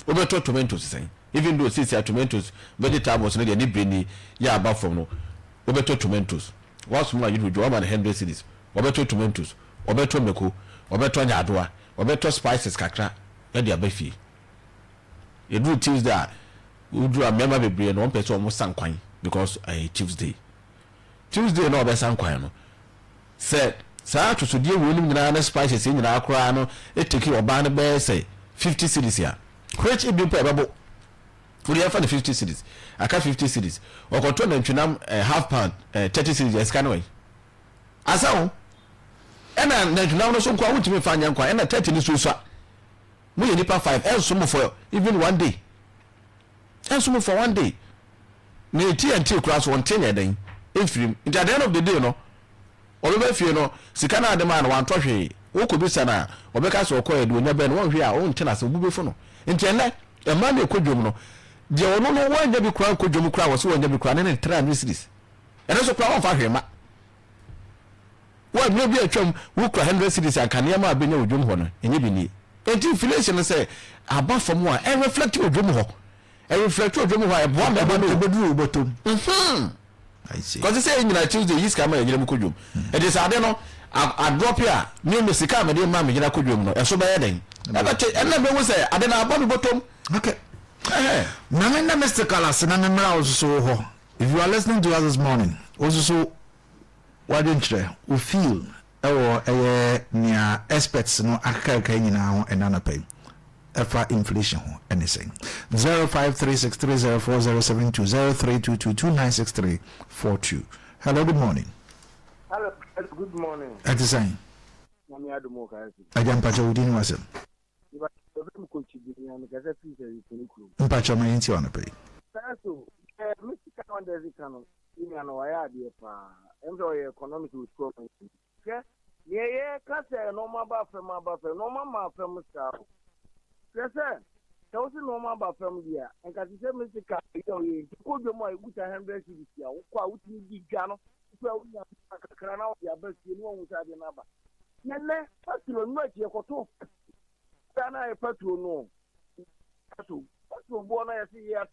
obeto tomatoes say even though see tomatoes vegetables no dey ni brainy ya above from no obeto tomatoes what's more you do over 100 cedis obeto tomatoes obeto meko obeto nyadoa obeto spices kakra e dey abafie e do Tuesday we do a member bebre no one person almost sankwan because Tuesday no be sankwan no say sa to so dey we nim na spices nyina akora no e take oba no be say 50 cedis ya which it be probable for the 50 cities. I got 50 cities. Or control and tunam half pound 30 cities as can way. As and then now no so quite to me find young and 30 is so. We need 5 and some for even one day. And some for one day. Near TNT class 1 10 a day. If you at the end of the day, no. Or if you know, Sikana demand one trophy. Who could be sana or because or quiet when you been one here own tenants of Bubufono. In Chennai, a man you could no. There no one you be crown could you crown was one you be crown and try and this. And also crown for him. Well, maybe a chum who could 100 cities and can never be no Jum Honor in Ibini. And inflation say, above from one and reflect your Jum Ho. And reflect your Jum Ho, I want to do bottom. I see. Because they say in Tuesday, he's coming and you could do. It is I don't know. I drop here. New Messica, my dear mammy, you could do no. And so by adding. And let me say, I don't know about the bottom. Okay. Namenda Mr. Kalas and I'm also. If you are listening to us this morning, also, why don't you feel or near experts no akaka now and anapay. Efa inflation anything 0536304072 0322296342. Hello, good morning. Hello, good morning. At the same. I jump at your dinner was Mpacho my inti on a pay. So, Mr. Canada, in an idea, economic score. Yeah, class, no more buffer, no more from star. Yes, sir. There was no more buffer here, and can you say, Mr. Car, you could do my good 100 cities here, quite big gun. Well, we have a crown out your best, you know, without the number. Nene, first you know, you're KOTOKO. Then I put to know. What's your born? I see here.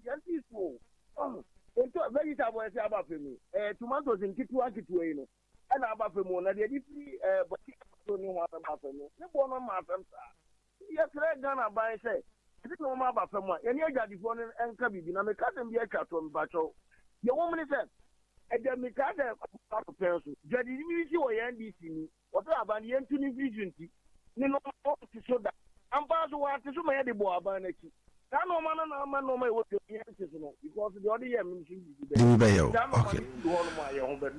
Yes, so. It's a vegetable as about me. Tomatoes in Kituano. And about the moon, I did but you don't know what about me. You born on my friends. Yes, red gun by say. I don't know about someone. And you got the phone and cabin. I'm a cousin be a cat on Bacho. Your woman is said. And then make other person. Jadi ni si o NDC ni. What about the Anthony Vision? Ni no to show that. I'm pass what to my de boa ba na ki. That no man no my work because the other year ministry. Okay.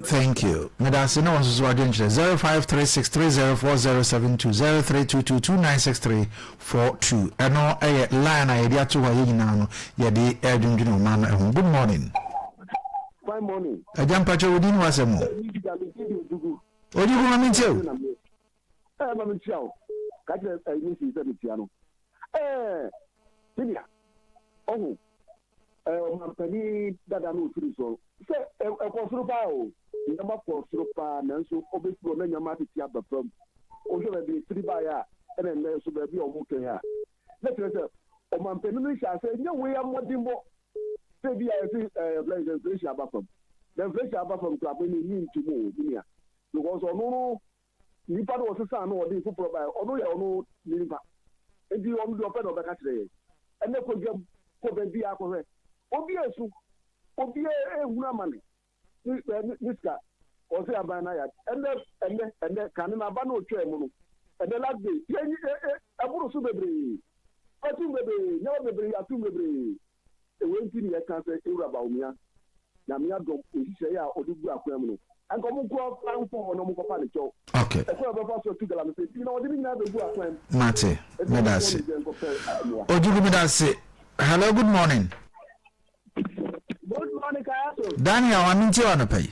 Thank you. Madam no one so adin 0536304072 0322296342. Eno line I dey to wa yina no ye dey edwindwino man ehun. Good morning. Fine morning. I jump at your within was a more. What do you want me to? I'm a child. Catch a piano. Sidia. Oh. Mampani dada no firi so. Se e konsuru pa o. Nyama konsuru pa na nso obesuro na nyama tete abafam. O je be firi ba ya e na nso be bi o mu ke ya. Let's say o mampani no sha se nya we ya modimbo. Se bi ya se president fresh abafam. The fresh abafam to abani ni ntumo dunia. Because ono nipa do sesa na odi fu proba ono ya ono nipa. Ebi ono do pe do be ka kire. Ene ko gem ko be bi akọ obi esu obi ehuna mane niska o se abana ya ende kan na aba na otwa emu no ende last day yenyi aburu su bebre atu bebre nyawo bebre atu bebre ewenti ni eka se ewura ba omia na mia do ohise ya odugu akwa emu no anko mu ko fan fo no mu ko fa le cho okay e ko ba fa so tu gala me se na odi na be gu akwa emu mate medase ojugu medase. Hello, good morning. Good morning, Kayaso. Daniel, I'm in Tiana Pay.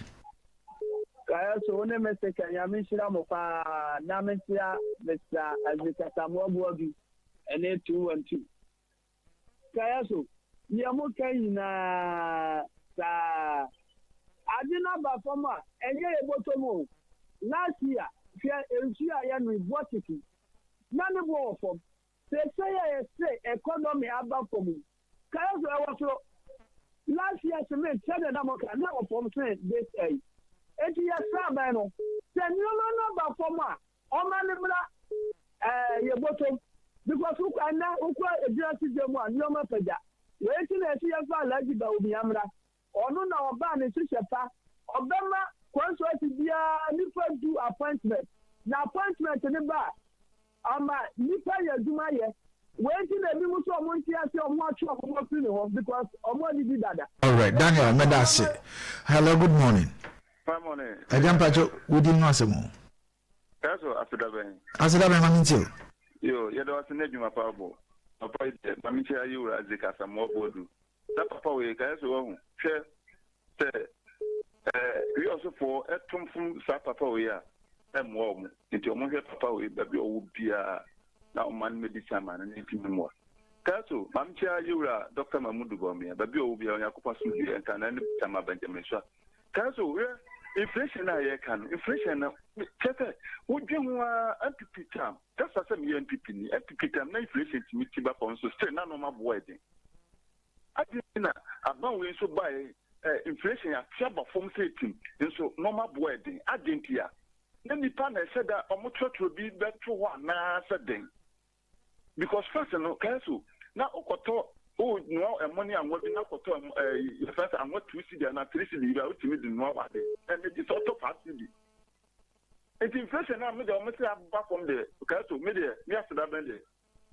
Kayaso, one Mr. Kanyamishira Mopa, Namesia, Mr. Azikasamobi, and 8-2-1-2. Kayaso, Yamuka in Adina Bafoma, and Yay Botomo. Last year, Fia with Botiki. None of war from. They say economy about for me. Kayaso, I was last year to me, tell them now from saying this a. 8 years by no. Then you know about former. On my your bottom because who can now who a dirty one, no matter that. Waiting as you have like it will be Amra. Or no, now ban is Shapa. Obama, consult to be a different do appointment. Now, appointment in the bar. Nipa ya Jumaya. Waiting a little so much because did that. All right, Daniel, medase. Hello, good morning. Good morning. I jump at you within Massimo. That's what after that. As a man, Yo, you don't need my powerful. Papa, I'm sure you as the Casa more bodu. That papa, we can so share. We also for a tom from Papa, we are. I'm warm. It's your mother, Papa, we baby will be a now man medicine and anything more. Kaso, I'm sure you are Dr. Mahmoud Gomia, baby will be on Yakupa Sudi and can end time Benjamin. Kaso, inflation I can inflation would you NPP term? That's a semi NPP term, inflation to meet back on so still none of my wedding. I didn't about we so buy inflation at Shabba from setting, and so normal wedding. I didn't hear. Then the panel said that a much will be better one thing. Because first, no, Kaso, now Okoto. Oh, no, money I'm working out for first. I'm what to see the electricity without me the normal day. And it is also possible. It's inflation. I'm almost back from the Kayaso media. Yesterday,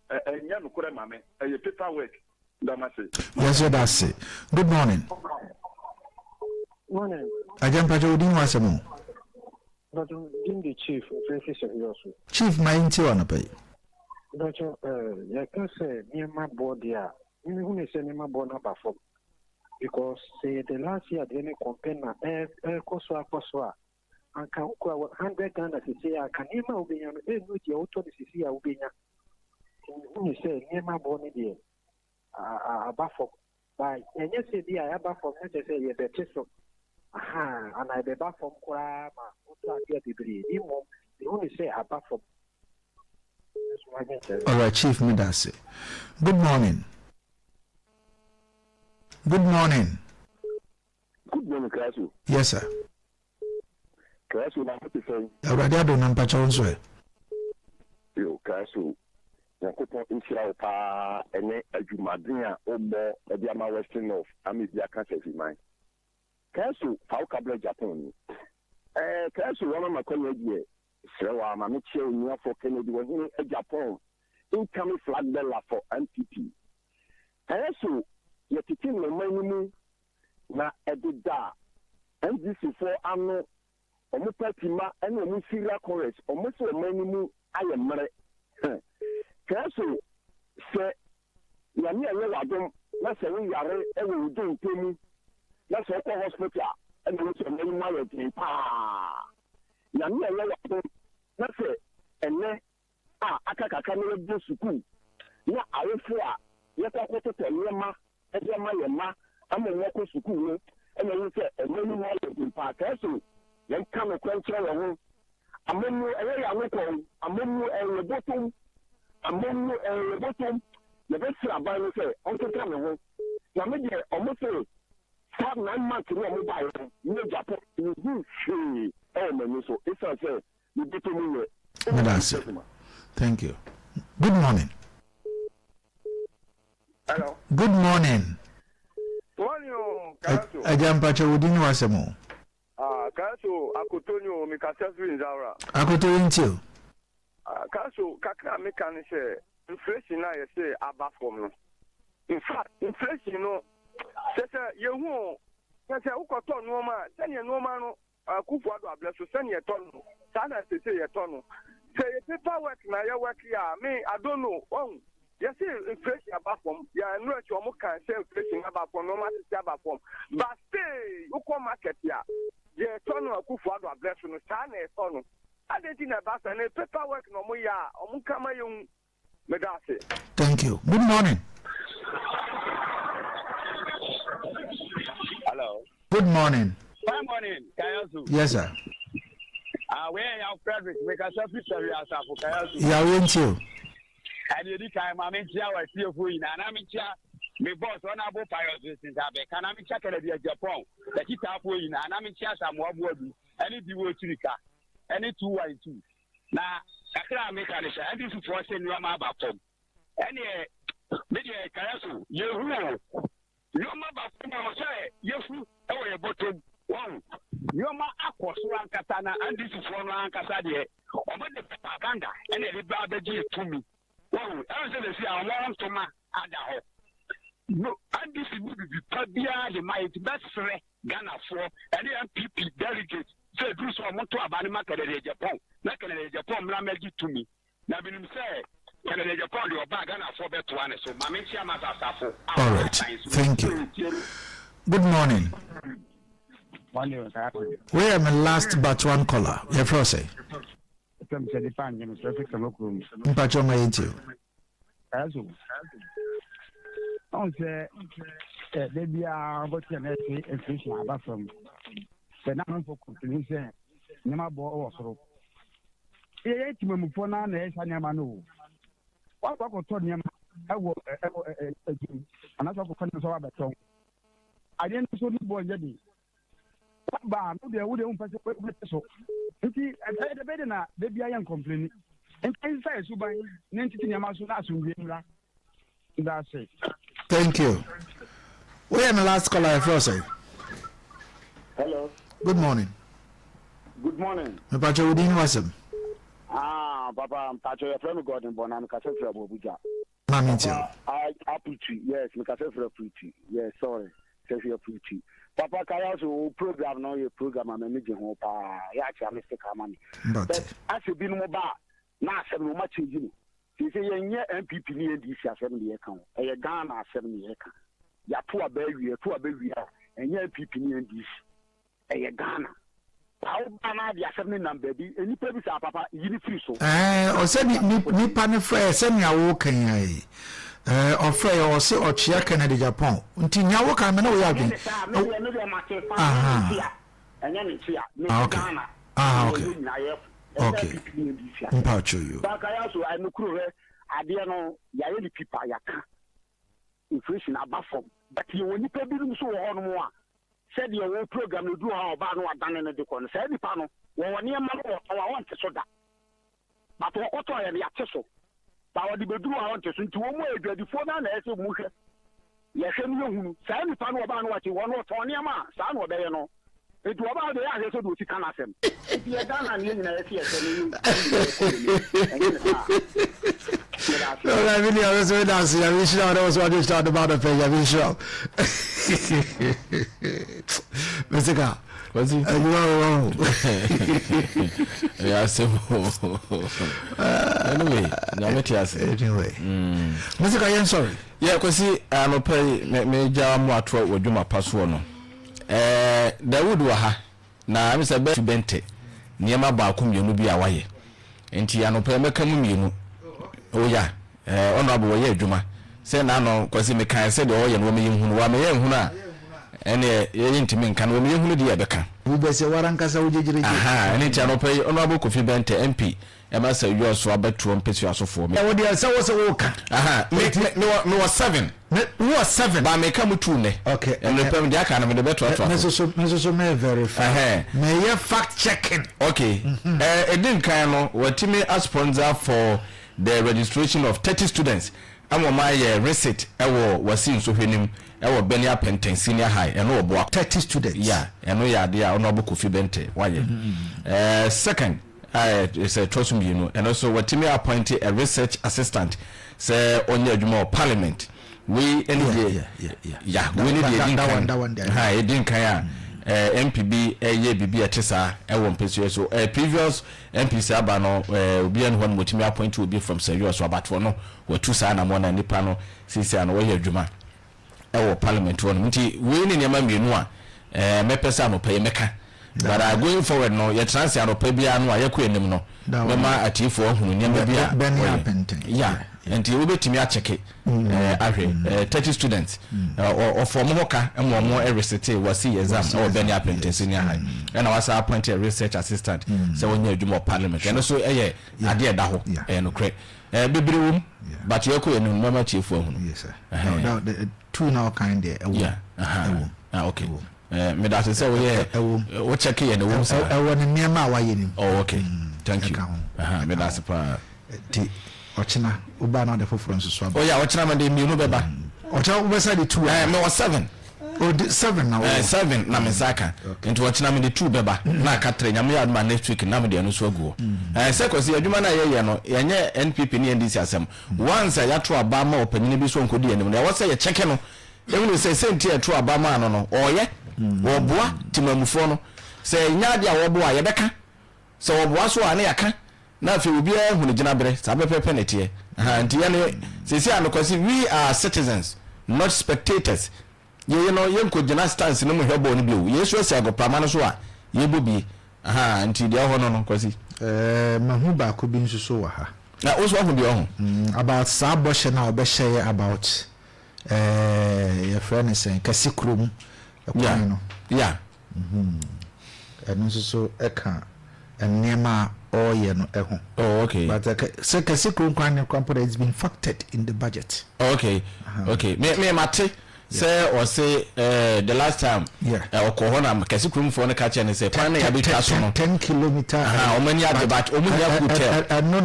and Yanu Kuremame, a paperwork. Yes, that's it. Good morning. Morning. I jump at you, Massimo. But in the chief, Francis Yosu. Chief, my intel on a pay. Doctor, I can say near my body. Who is any more born up for? Because say the last year they compare na Koswa and can 100 Ghana to say I can even be on with your auto to see a Ubina. Who is say near my born idea a buffer by and yes, the I have for say you better so. Aha, and I be back from Kurama, what I get the breed. You only say a buffer. All right, Chief Medase. Good morning. Good morning. Good morning, Kayaso. Yes, sir. Kayaso, I'm happy to say. Already, I don't know Pachonswe. Yo, Kayaso. Yakopo insira pa ene adwumadin a obo e ama Western North amizia cancer fi mine. Kayaso, fa ukabla Japan. Kayaso wana makono die. Sewa ma me che oni afọ Kennedy won in Japan. Incoming flag bearer for NPP. Kayaso yetitin no manimu na edida NDC for ano omo party ma ene omo Syria chorus omo so manimu ayemre Kayaso se ya ni aye wadom na se we yare e we do ntemu na se ko hospital ene we so manimu ayeti pa ya ni aye wadom na se ene akakaka no be school na awefo a yɛkɔkɔtɔ tɛnneɛma ɛde ama yɛ ma ama wɔkɔ sukuu no ɛna yɛ sɛ ɛmɛnu hɔ yɛ mpa Kayaso yɛnka no kwankyerɛ wɔ ho amanu ɛyɛ yɛ awokɔ amanu ɛyɛ bɔtɔm amanu ɛyɛ bɔtɔm yɛbɛsiri aban no sɛ ɔnkeka me ho na me deɛ ɔmo sɛ 9 months ne ɔmo baeɛ no ne gyapo ne hu hwee ɛwɔ m'ani so ɛsiane sɛ ne bɔtɔm yɛ thank you. Good morning. Hello. Good morning. Morning, Kayaso. Ajampacha wudini wasemo. Kayaso akotonyo mikasɛfiri nzawra. Akoto into. Kayaso kakra meka ne sɛ inflation na yɛsɛ aba fam no. In fact, inflation no sɛ yehu sɛ wokɔtɔ nneɛma sɛnea nneɛma no kufu ado ablɛ so sɛnea ɛtɔ no saa na sɛ yɛtɔ no. Say paperwork na your work ya me I don't know. You see inflation about from ya no at your can say inflation about from no matter about from. But stay you come market ya. Yeah, turn a kufu ado address no stand e turn. I didn't about any paperwork no mo ya omukama yung medase. Thank you. Good morning. Hello. Good morning. Good morning, Kayaso. Yes, sir. Where are Frederick? Make a selfie story as a Kayaso. Yeah, we into. And you time I'm in here, I see you and I'm in here. My boss, one about pirates in Abia. Can I be checking at Japan? The kit up in and I'm in here some more body. Any duo trika, any 2 Now, I can't make an issue. And this is for saying you are my bathroom. Any media Kayaso, you rule. Your mother, you are a bottom. One, your ma akosura katana and this is one ankasa de omo de propaganda and e ba beji to me. One, I say say I want to ma ada ho. No, and this is the tabia the might best friend Ghana for and the MPP delegate say do so moto abani ma kere Japan. Na kere Japan mla meji to me. Na binim say kere Japan the oba Ghana for beto ane so ma me chia ma safo. All right. Thank you. Good morning. We are my last but one caller. Your first say. Mpacho ma into. On say they be about to inflation about from the number for conclusion. Nema bo osoro. E ti memu fo na na esa nyama no. Wa ko to nyama ewo anaso ko fani so abeton. Ade no so ni bo nyadi. Ba no de wo de un pese so nti de be de na de bia yan complain nti sai su ban nti nyama so na so nwura. That's it. Thank you. We are the last caller first. Hello. Good morning. Good morning. Me pacho wudin wasem. Papa, I'm pacho your friend Gordon Bona, me kase fra Abuja. Na me too. I preach. Yes, me kase fra preach. Yes, sorry. Say your preach. Papa Kayaso program no your program am me je ho pa. Ya cha me stick amani. But as you be no ba na asem no ma change ni. Say yenye MPP ni NDC asem ni e kan. E Ghana asem ni e kan. Ya to abawi enye MPP ni NDC. E Ghana. How Ghana the asem ni number bi eni pe bi sa papa yiri free so. O se ni pa ne frɛ se nya wo kan ai. Ofre o se o chia kan de Japan. Nti nya wo kan me na wo ya dwen. Okay. Mpacho you. Kayaso I no kuro ade no ya ye ni pipa ya ka. Inflation abafom. But you woni pe bi so wo ho no mo a. Said your program no do ha oba no adane no de ko no. Say nipa no wo woni e ma no wo want so da. But wo koto ya ya teso. Ba wo de bedu ha want so nti wo mo adwadifo na na ese mu hwe. Ya hwe no hunu. Say nipa no oba no wa ti wo no to ne ma sa no obeye no. It was about the other so do you can ask him. If you are done and you know, I really was very nice. I wish I was what you started about the page. I wish you. Mr. Ka, what's it? Yes. Anyway, Mr. Ka, I'm sorry. Yeah, because I'm a pay me jam what would do my password. Dawood wa ha na amisa be bente niema ba akum yenu bi awaye enti ya no pe meka mu mienu oya honorable wo ye adwuma say na no kwasi me kan say de o ye no me yehunu wa me yehunu a ene ye ntimi nkan wo me yehunu de ye beka wo be se warankasa wo jejire aha ene tia no pay honorable Kofi Bente MP e ma say you so abetu mpesi asofo me wo de say wo ka aha me was 7 who was 7 ba me come 2 ne okay and the pem dia kan me de beto ato so me verify me ye fact checking okay edin kan no watimi as sponsor for the registration of 30 students amo my receipt ewo wasin so hwenim ewo Benia Penten Senior High eno obo 30 students yeah eno ya de Honorable Kofi Bente waye second is a trust me and also watimi appointed a research assistant say onye adwuma parliament we any yeah we need the one ha edin kan MPB ye bibi atesa ewo mpesi so previous MPC aba no obi an hon motimi appoint obi from serious about for no watu sa na mo na nipa no sisi an wo ye adwuma ewo parliament won nti we ni nyama mienu a mepesa no pay meka but going forward no ye transfer no pay bia no ayekọ enim no mema atifo hunu nyama bia yeah and you will be a check it 30 students or for Mohoka and more every city was see exam or Benia Penten Senior High and I was appointed a research assistant so when you do more parliament and also idea daho and okay baby room but you could no chief for yes sir no the two now kind there yeah okay me that say we check here and the room I want near my way oh okay thank you me that's Ochina uba na de foforo nso so aba. Oh yeah, ochina ma de mienu beba. Ochina ubesa de 2. Me was 7. Oh 7 now. 7 na me saka. Into ochina me de 2 beba. Na ka 3 nyame ya ma next week na me de anu so aguo. Se kwesi adwuma na ye no, yenye NPP ni NDC asem. Once ya to aba ma opanyin bi so nkodi anim. Na wo say ye check no. E wonu say senti ya to aba ma no oye. Wo boa timamufo no. Say nya de a wo boa ye beka. So wo boa so ane yaka. Na fi obi a hunu gina bere sabe pepe netie nti ya ne sisi anokwasi we are citizens not spectators ye no ye nko gina stance no hwebo no bio yesu asi agopama no so a ye bobi nti dia ho no kwasi mahu ba ko bi nso so wa ha na oso ho bi ho about saboshe na obehye about your friend is saying kasikrum no yeah nso so eka enema oh yeah no oh okay but so kasikrum kwan company has been factored in the budget okay okay me mate say or say the last time okohona kasikrum for na catch and say plan ya be taso no 10 kilometer omani ade but omani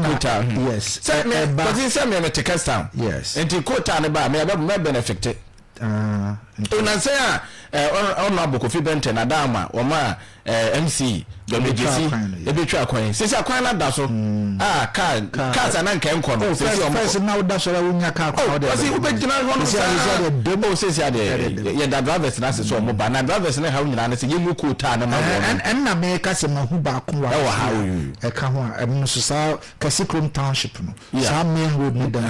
hotel no yes say me but say me take us down yes enti quota ne ba me benefit una say Honorable Kofi Bente na dama o ma MC domejisi e betwa akwan sisi akwan na da so ka na nka enko no sisi o first na da so la wonya ka akwan o si ubegina ho no sisi demo sisi ade ye da drivers na sisi o mo ba na drivers na ha nyina na se yemu quota na ma en na me ka se mahu ba ko wa e ka ho em so sa kasikrum township no sa main road ni da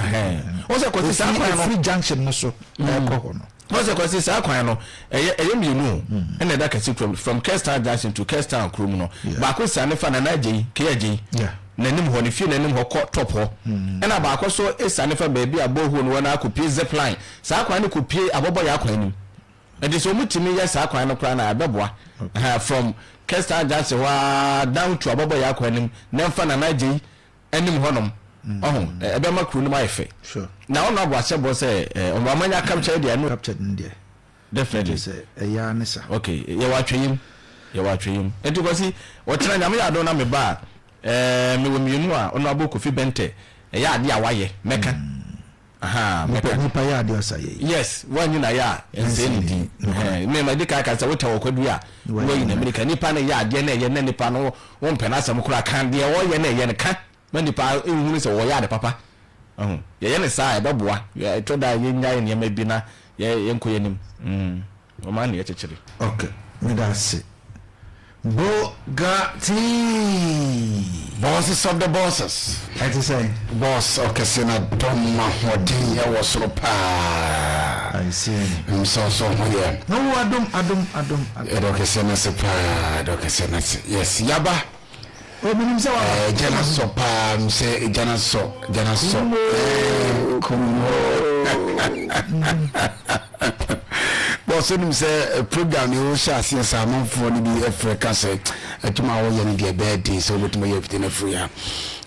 o se ko sisi akwan no free junction no so e ko ho no what's the question say akwan no you know and that kasikrum from Kestan Junction to Kestan Krum no ba ko sane fa na naji keji nanim ho ne fie nanim ho top ho na ba ko so esane fa ba bi abohu no na akopie zip line sa akwan no kopie abobo ya akwan nim and so mutimi ya sa akwan no kra na abeboa from Kestan Junction wa down to abobo ya akwan nim na fa na naji anim honom ebe makru no mai fe sure na ono abo asebo say omamanya capture dia no captured in there definitely say ya nisa okay ye wa tweyim enti kwasi wotena nyame ya do na me ba me wo mienu a ono abo Kofi Bente ya ade a waye meka meka nipa ya ade osaye yes wanyu na ya ense me ma dika ka sa wota wokwadu a wo yi na America nipa na ya ade na ye na nipa no wo mpena asem kura kan de wo ye na ye ne ka mani pa ehunu se wo ya de papa ye ne sa e beboa ye to da ye nya ye ma bi na ye nko ye nim o ma ne ye chechire okay me da se Bogati bosses of the bosses I to say boss okay sina doma hodin ya wosoro pa I see so here no adum okay sina se pa okay sina yes yaba Jana sopa say Jana so kumo bosom say program you share since am for the Africa say atuma wo ye the birthday so betuma ye fitina free am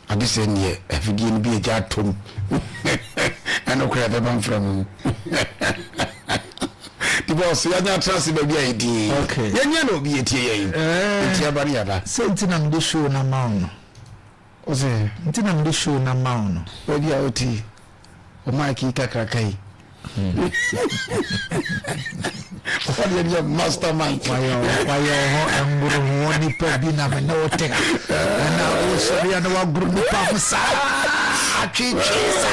abi say ne afidi ni bi eja tom and okra be ban from the boss ya nya trust be bi ID okay ya nya no bi etie yen etie ba ya ba say ntinam de show na ma no o say ntinam de show na ma no o bi a oti o mike kakrakai what is your mastermind why nguru woni pe bi na me no te na o so ya no guru ni pa fusa chichisa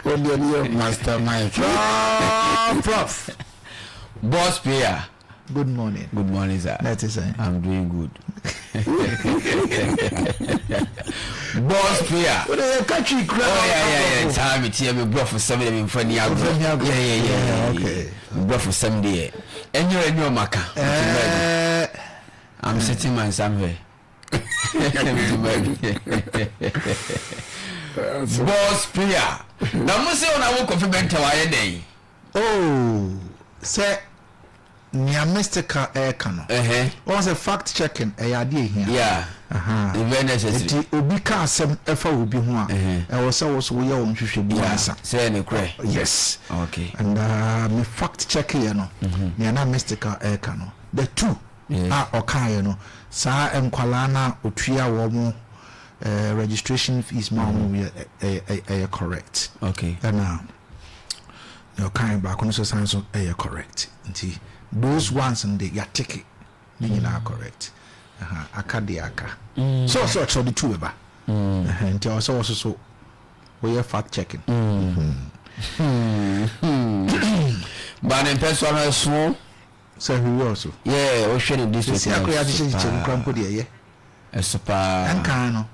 what is your mastermind prof boss player good morning sir that is I'm doing good boss player country crowd yeah time it here me bro for 7 in front yeah okay bro for 7 day enyo maka I'm sitting man somewhere boss player na mo say ona wo confident wa ye den say nia mystical kano was a fact checking ade here yeah the necessary obi ka asem efa obi ho a e was so we on hwehwe bi ansa say ne kre yes okay and me fact checking you know nia na mystical kano the two okay you know sa enkwala na otua wo mo registration fees ma mo correct okay and now your kind back on so science correct nti those ones and they ya ticket ni na correct akadiaka so the two eba nti also we fact checking but in personal small so we also yeah we should this week ya dis crampo there super ankano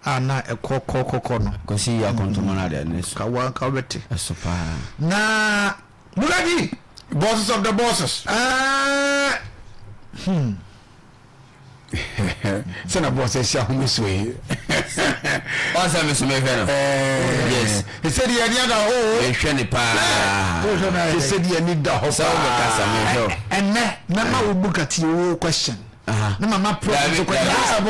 ana ekoko no ko si ya kontomana there next ka wete super na Mugadi bosses of the bosses Sena boss is shall miss way. Also, Mr. Meveno. Yes. He said he had a he said he need the house. And now we book at your question. No, Mama, question class.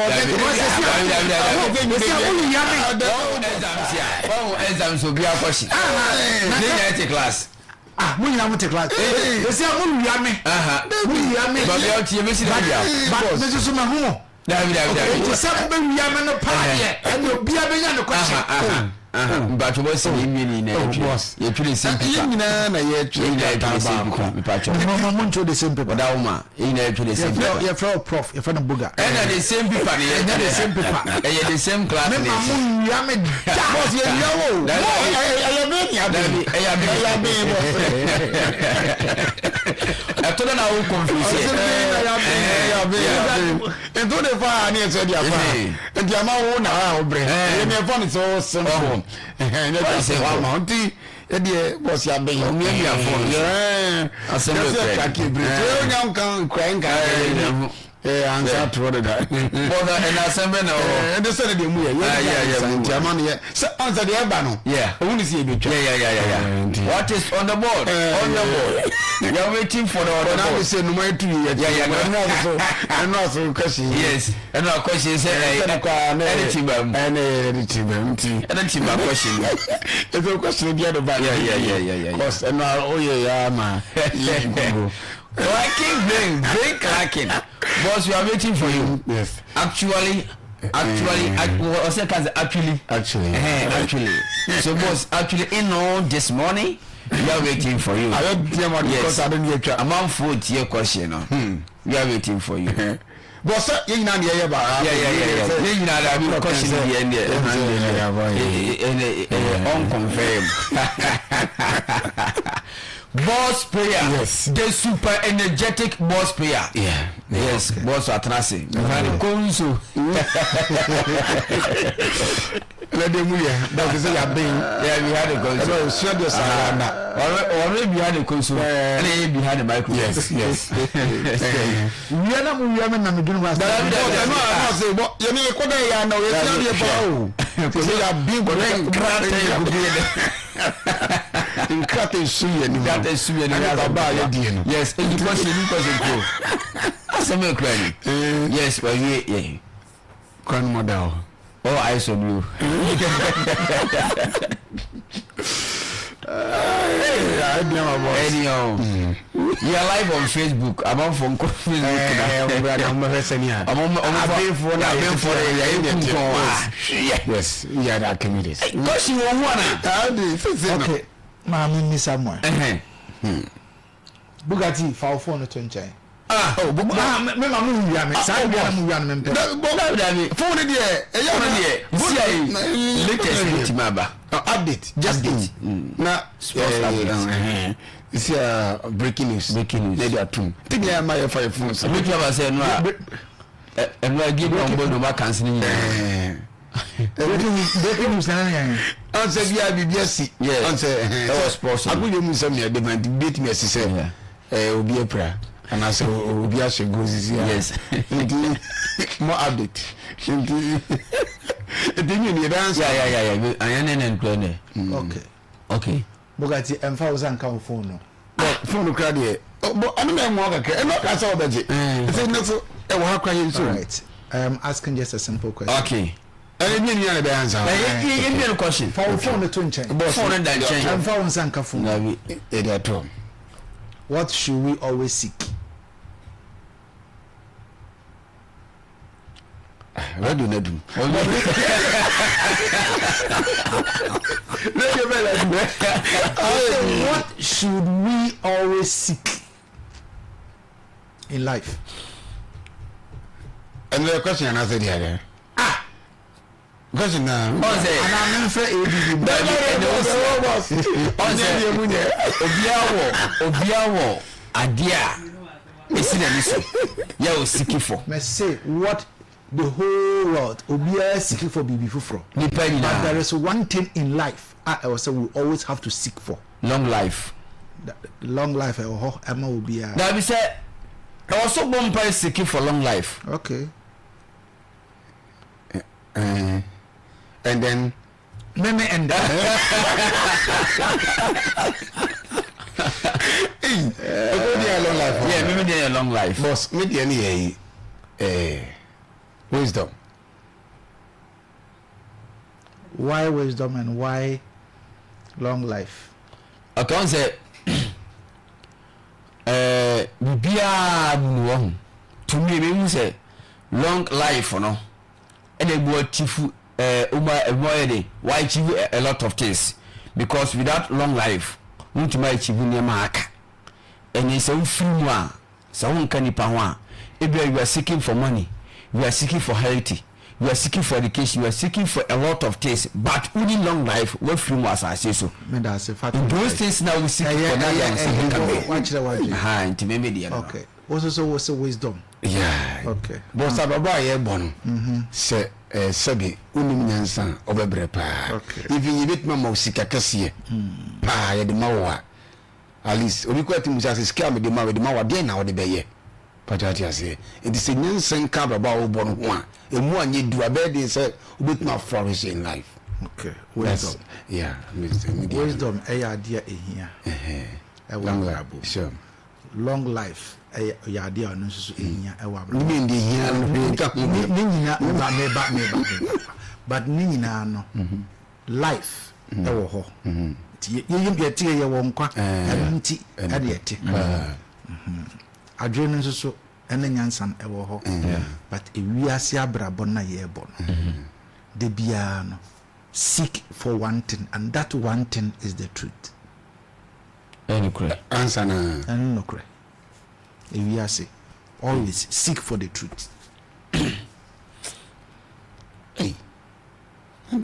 We have to class. They say, Yami. But we are to miss it. But this is my home. Somebody Yaman party and you'll be a question. But you was in you pretty simple. The same people. Dauma, in a simple. You're from prof, you're from a booger. And the same people, the same people, and the same class. I told her I will confuse and do the fire near and the amount now bring and so simple. And I say, well, Monty, was your baby. I said, I can't crank. Answer to what I and I said, no, and the Saturday movie. Yeah. So answer the Abano. Yeah, I want to see you. Yeah. What is on the board? On the board. You're waiting for the order. I will say no more to you. And also question. Yes, and our question is anything question. It's a question the other back. Yeah. Because and oh yeah, man. Cracking. Boss, we are waiting for you. Yes. Actually. So, boss, actually, in all this morning, we are waiting for you. I don't because I don't get amount food your question. We are waiting for you. Boss, you know the question boss player, yes. The super energetic boss player. Yeah. Yes, okay. Boss Atrasi. Konso. Let them we that is a being. Yeah, we had a go. So shut your side. Or already behind the console and behind the microphone. Yes. We are not me doing what I say. But you know, what I know is because they are big in cutting suya ni cutting suya ni baba ya die no. Yes, and you was some credit. Yes, but yeah. Grandmother. Oh, I saw you. Anyhow, you are live on Facebook. I'm on phone call Facebook. Yes, yeah, that communities. Because you want okay, Mammy, Miss Samuel. Bugatti, for phone to change. Oh, but me mamu ya me say bia na mu ya no me pɛ phone dey latest ultimaba update just it na it's breaking news they are true think ya my for phone so make you say no and we give on board no ma cancel ni breaking news na ya answer bia bbc answer that was possible agu mu say me debate me say obi epra and I say obi ashe goes yes more update yeah I am okay Bugatti M4000 can phone no phone card here but I don't know okay and not answer budget say no so e wo hakwa yin so right I am asking just a simple question okay and you need to answer any question phone to change phone that change M4000 can phone it at home. What should we always seek? What do you do? What should we always seek in life? Another question and answer the other. Question now. Obiawo Adia is you seeking for. Me say what the whole world Obia seeking for bibi fufro. But there is one thing in life I also will always have to seek for. Long life. Long life Emma Obia. That we say I also one person seeking for long life. Okay. And then Meme and long life. Yeah, maybe they a long life. Boss, maybe any wisdom. Why wisdom and why long life? Okay, on say bibia to me say long life no. And they go chifu why achieve a lot of things because without long life won't my achieve near mark and it's a free one so one can you are seeking for money, you are seeking for health, you are seeking for education, you are seeking for a lot of things, but only long life what free was I say so those things now we seek for that okay also was a wisdom. Yeah. Okay. But Sababa ye bon. Se sebi unim nyansan obebre pa. Okay. Even you bit mama usika kase. Pa ye de mawa. At least obi kwati musa se scam de mawa de na wo de beye. Patati ase. It is a nyansan ka baba wo bon ho a. Emu anye du abede se obit ma flourish in life. Okay. Wisdom. Yeah. Wisdom eya dia ehia. Long life. Sure. Long life. Ya dia no so ehia e wa bra. Ni ndi hia no ni nyina meba but ni nyina no life e wo ho ti ye tie ye wo nkwa anti e de ete adwene no so ene nyansan e wo ho but ewiase abrabo na ye bo no de bia no seek for one thing and that one thing is the truth. Any correct answer na no correct. We say always seek for the truth. Hey, but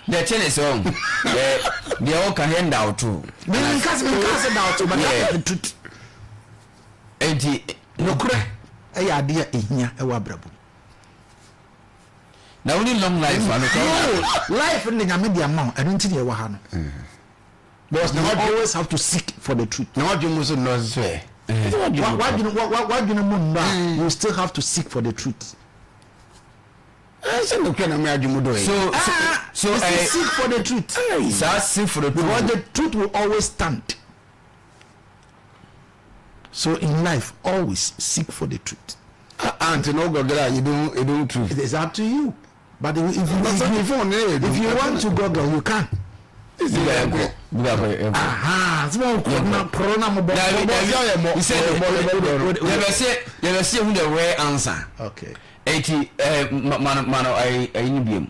the thing is wrong. They all can hand out too. But the truth. No correct. Idea in here, a wabrabo. Now only long life. No, life in the Yamidi amount. I don't think you were. Because you always have to seek for the truth. Now what you must know is what you still have to seek for the truth. So seek for the truth. Seek for the truth. Because the truth will always stand. So in life, always seek for the truth. And you don't truth. It is up to you. But if you want to Google, you can. Okay. 80 mano I need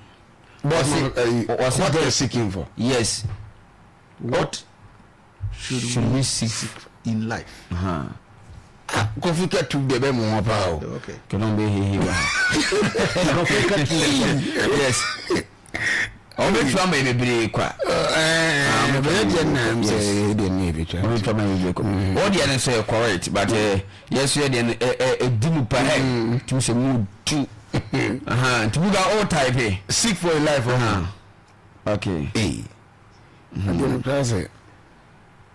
what are you seeking for? Yes. What should we seek in life? Conflict to the bemo about. Okay. Can be here. Yes. I'll make sure maybe be quiet. I'm say the navy. What the other say correct, but yes, you had a dim perhaps to say mood too. To move all type. Seek for a life. Okay. Hey. I don't say.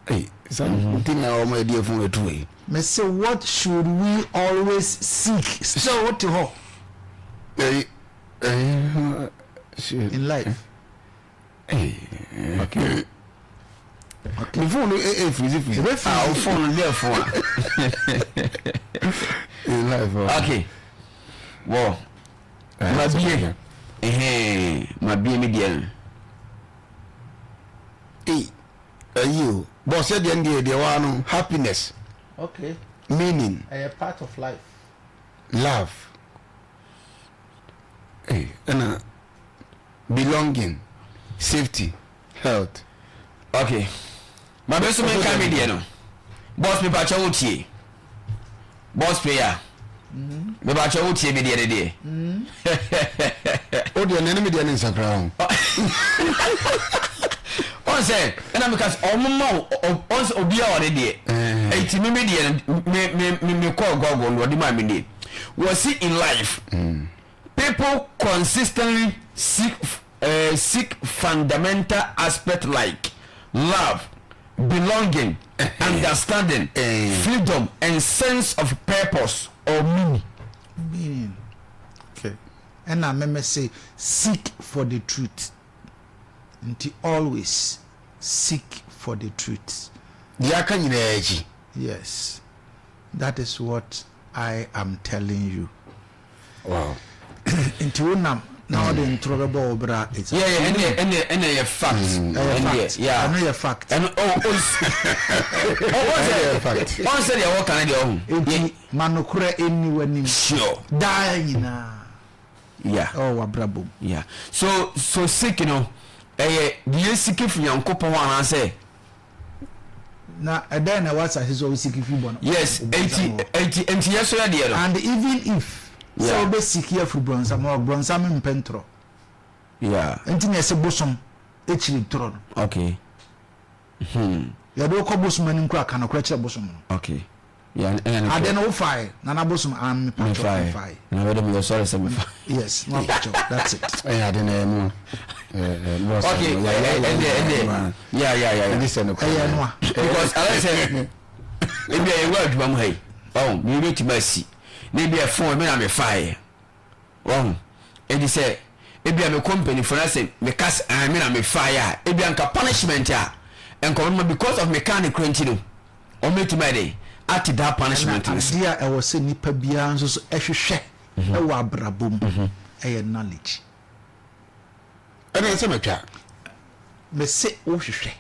Hey, something now my dear from a two. Me say, what should we always seek? So what to hope in life? Okay. Okay. The phone is freezing. Our phone there for. In life. Okay. Well. My be median. You. Boss said the end the one happiness. Okay. Meaning. A part of life. Love. And belonging. Safety. Health. Okay. My best man can be there. Boss me patch out here. Boss player. Me patch out here be the other day. Oh, the enemy there in Sakra. On say, and I'm because once Abia already. 80 me call Google what the man need. Was it in life? People consistently seek fundamental aspect like love, belonging, understanding, freedom, and sense of purpose or meaning. Meaning. Okay. And I remember say, seek for the truth. And always seek for the truth. Yes. That is what I am telling you. Wow. Into now the introvertible bra it's and a fact. Yeah. I know your fact. And fact. On said you walk on your manukure anywhere sure. Dying na. Yeah. Oh wabrabo. Yeah. So sick, you know. The sick if you uncle one say. Na then I was his always sick if you born. Yes, 80 yes dear. And even if so be sick here for bronza more bronza in pentro. Yeah. Anything as a bosom actually tron. Okay. Ya do ko bosom anim kra kan kra kire bosom. Okay. Yeah, and I don't know fire. Nana bosom am fire. Na we dem sorry say me fire. Yes, no picture. That's it. I don't know. Okay, yeah. Listen, because I said, maybe I work one way. Oh, you need to mercy. Maybe a phone, maybe I'm a fire. Wrong. And he said, maybe I'm a company for us, because I mean I'm a fire. Maybe I'm a punishment, and come because of mechanic continue. Or me to my day. At that punishment. Dear, I was saying, Nipa Bianzo, Eshe, a brabum, a knowledge. And I say, me say, oh, she.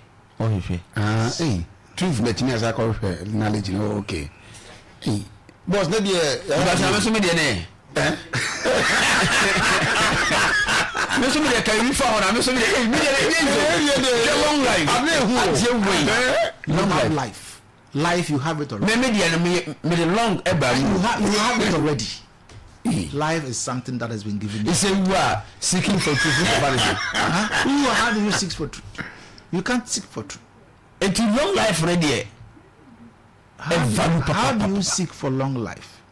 Truth, let me as I call knowledge. Okay. Boss, maybe I'm so many. Mr. Can you follow? I'm so long life. Life, you have it already. Maybe long, you have it already. Life is something that has been given you. It's a seeking for truth. How do you seek for truth? You can't seek for truth. It's long life ready. How do you seek for long life?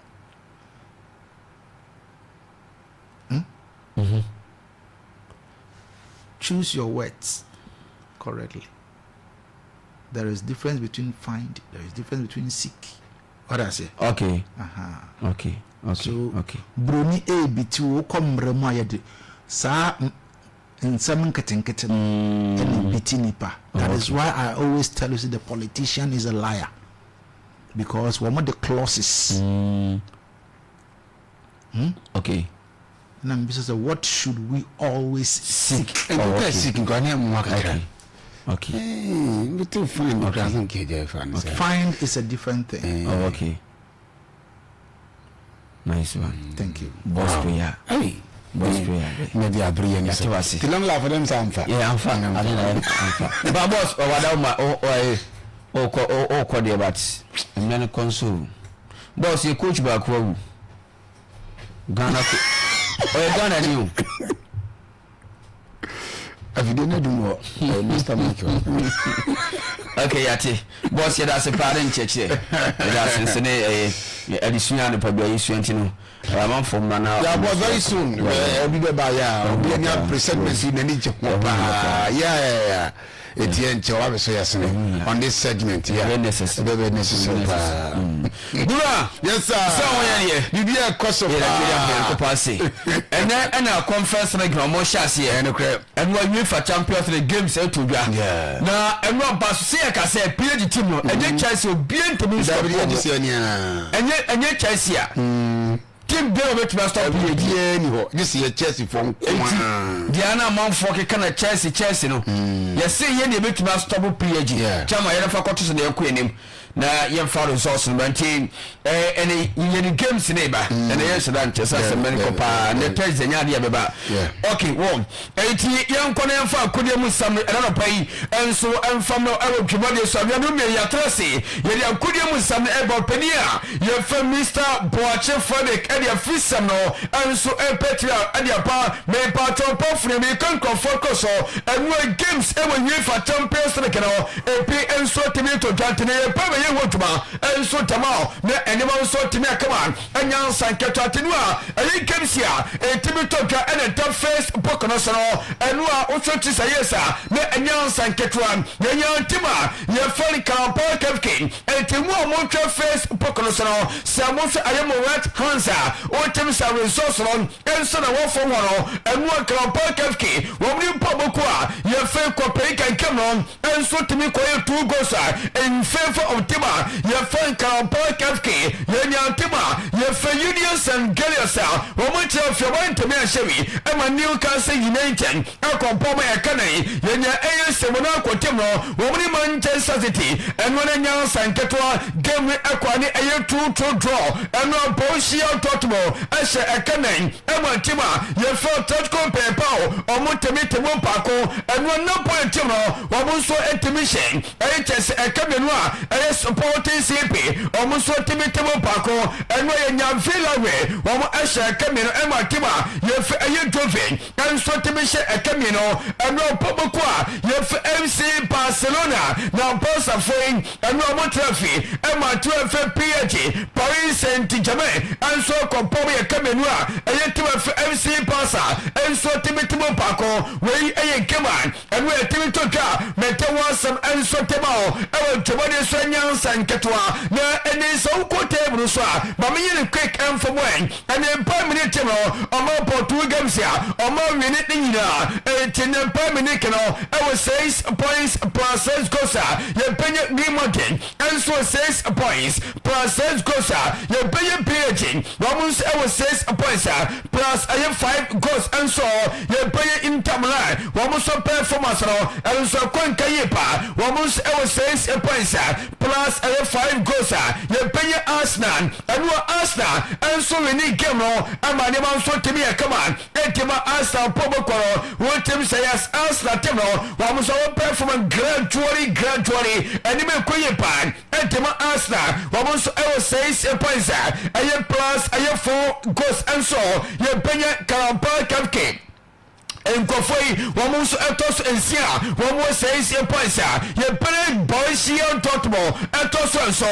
choose your words correctly. There is difference between find, there is difference between seek. What I say? Okay. Okay. Bruni A B2 come remoyed. Sa in some kitten and bitinipa. That is why I always tell you the politician is a liar. Because one of the clauses. Okay. And this is what should we always seek? Okay. Find is a different thing. Okay. Nice one. Thank you. Boss prayer. Hey. Maybe I bring you. The long laugh for them, yeah, I'm fine. But boss, dear, but I'm not console. Boss, you coach back home. Ghana, Ghana, you. If you didn't do more, Mr. Michael. Okay, Yati. Boss, that's a parent church. That's a additional publication. I'm from now. Yeah, but very soon. I'll be by ya. Presentment in the yeah. Etienne Chawabe so yes on this segment. Yeah, very necessary. Yes, sir. So you be a cost of capacity. And then our conference like more chassis and when we for Champions League games to yeah. Now and what pass see I can say PG team and you chassis bien to me and you chassis team dey over to stop here ni ho this year Chelsea from Diana man for can Chelsea no you see here dey make to stop PG chama you for quarters dey ko enim na yem fa resource no team any games neighbor and yes that just as many copa and the president nya dey beba okay one enti yem ko na fa kodie mu sam na no pai enso emfam no ewo dwumade so abia no me ya trase ye dey kodie mu sam e bo pania ye fa Mr. Boache Frederick e dey fisam no enso e Petra e dey pa me pa tompo fune me kan focus and games e wo UEFA Champions League no e pe enso timi to jantene e pa me wotuma enso tamao na enema nso timi akama anya sanketo atenua ayi kemsia etimi to twa ene top first book no so no enua oso say yesa na anya sanketo an nya ntima ye fali kampo kefkin etimu mo twa first book no so no samuso ayemo right hands otim sa resource no enso na wo fo no enua kampo kefkin wo mni poboku a ye fe kopei kan kemon enso timi koye 2 goals in favor of Tima, your friend Karampo Kafki, your Tima, your friend Unions and Galiasa, Roman of your mind to me a Chevy, and my Newcastle United, Alcompo Academy, your AS Monaco Timo, Roman Manchester City, and when a young San Ketua game with Aquani a year 2 draw, and no Bosia Totmo, Asha Academy, and my Tima, your first touch compare power, or Montemite Mopaco, and one no point Timo, Wabuso Etimission, HS Academy, supporting CP, almost what Timotimo Paco, and when you feel away, one Asha Camino and Martima, you driving, and so Timisha a Camino, and no Pobaqua, you MC Barcelona, now Posa Fring, and no Motrafi, and my 12 PH, Paris Saint Germain, and so Compomi a Caminoa, and yet to MC Pasa, and so Timotimo Paco, where you come on, and where Timitoka, Metawa some and so Temo, and Tomadi Sanyans and Katua, na any so quotable so, but me quick and from when, and then per minute or more for 2 games here, or more minute in and per minute, I was 6 points plus 6 gosa, you pay me mountain, and so 6 points plus 6 gosa, you pay PH, almost I was 6 points plus I have 5 goals, and so you pay in Tamala, almost a performance, and so Quankayipa, almost I was 6 points plus I have 5 goals, you pay Arsenal, and you are Arsenal, and so we need game, and my name also to me a command, and Tima Arsenal Pobocoro, what Tim says Arsenal Timo, almost our performance gradually, and you may quit your pan, and Tima Arsenal, almost I was 6 points, I have plus I have 4 goals, and so you pay Karampa Cupcake. nkɔfo wɔn nso ɛtɔ so nsia wɔn wɔ 6 points a yɛpɛrɛ boys young tottenham ɛtɔ so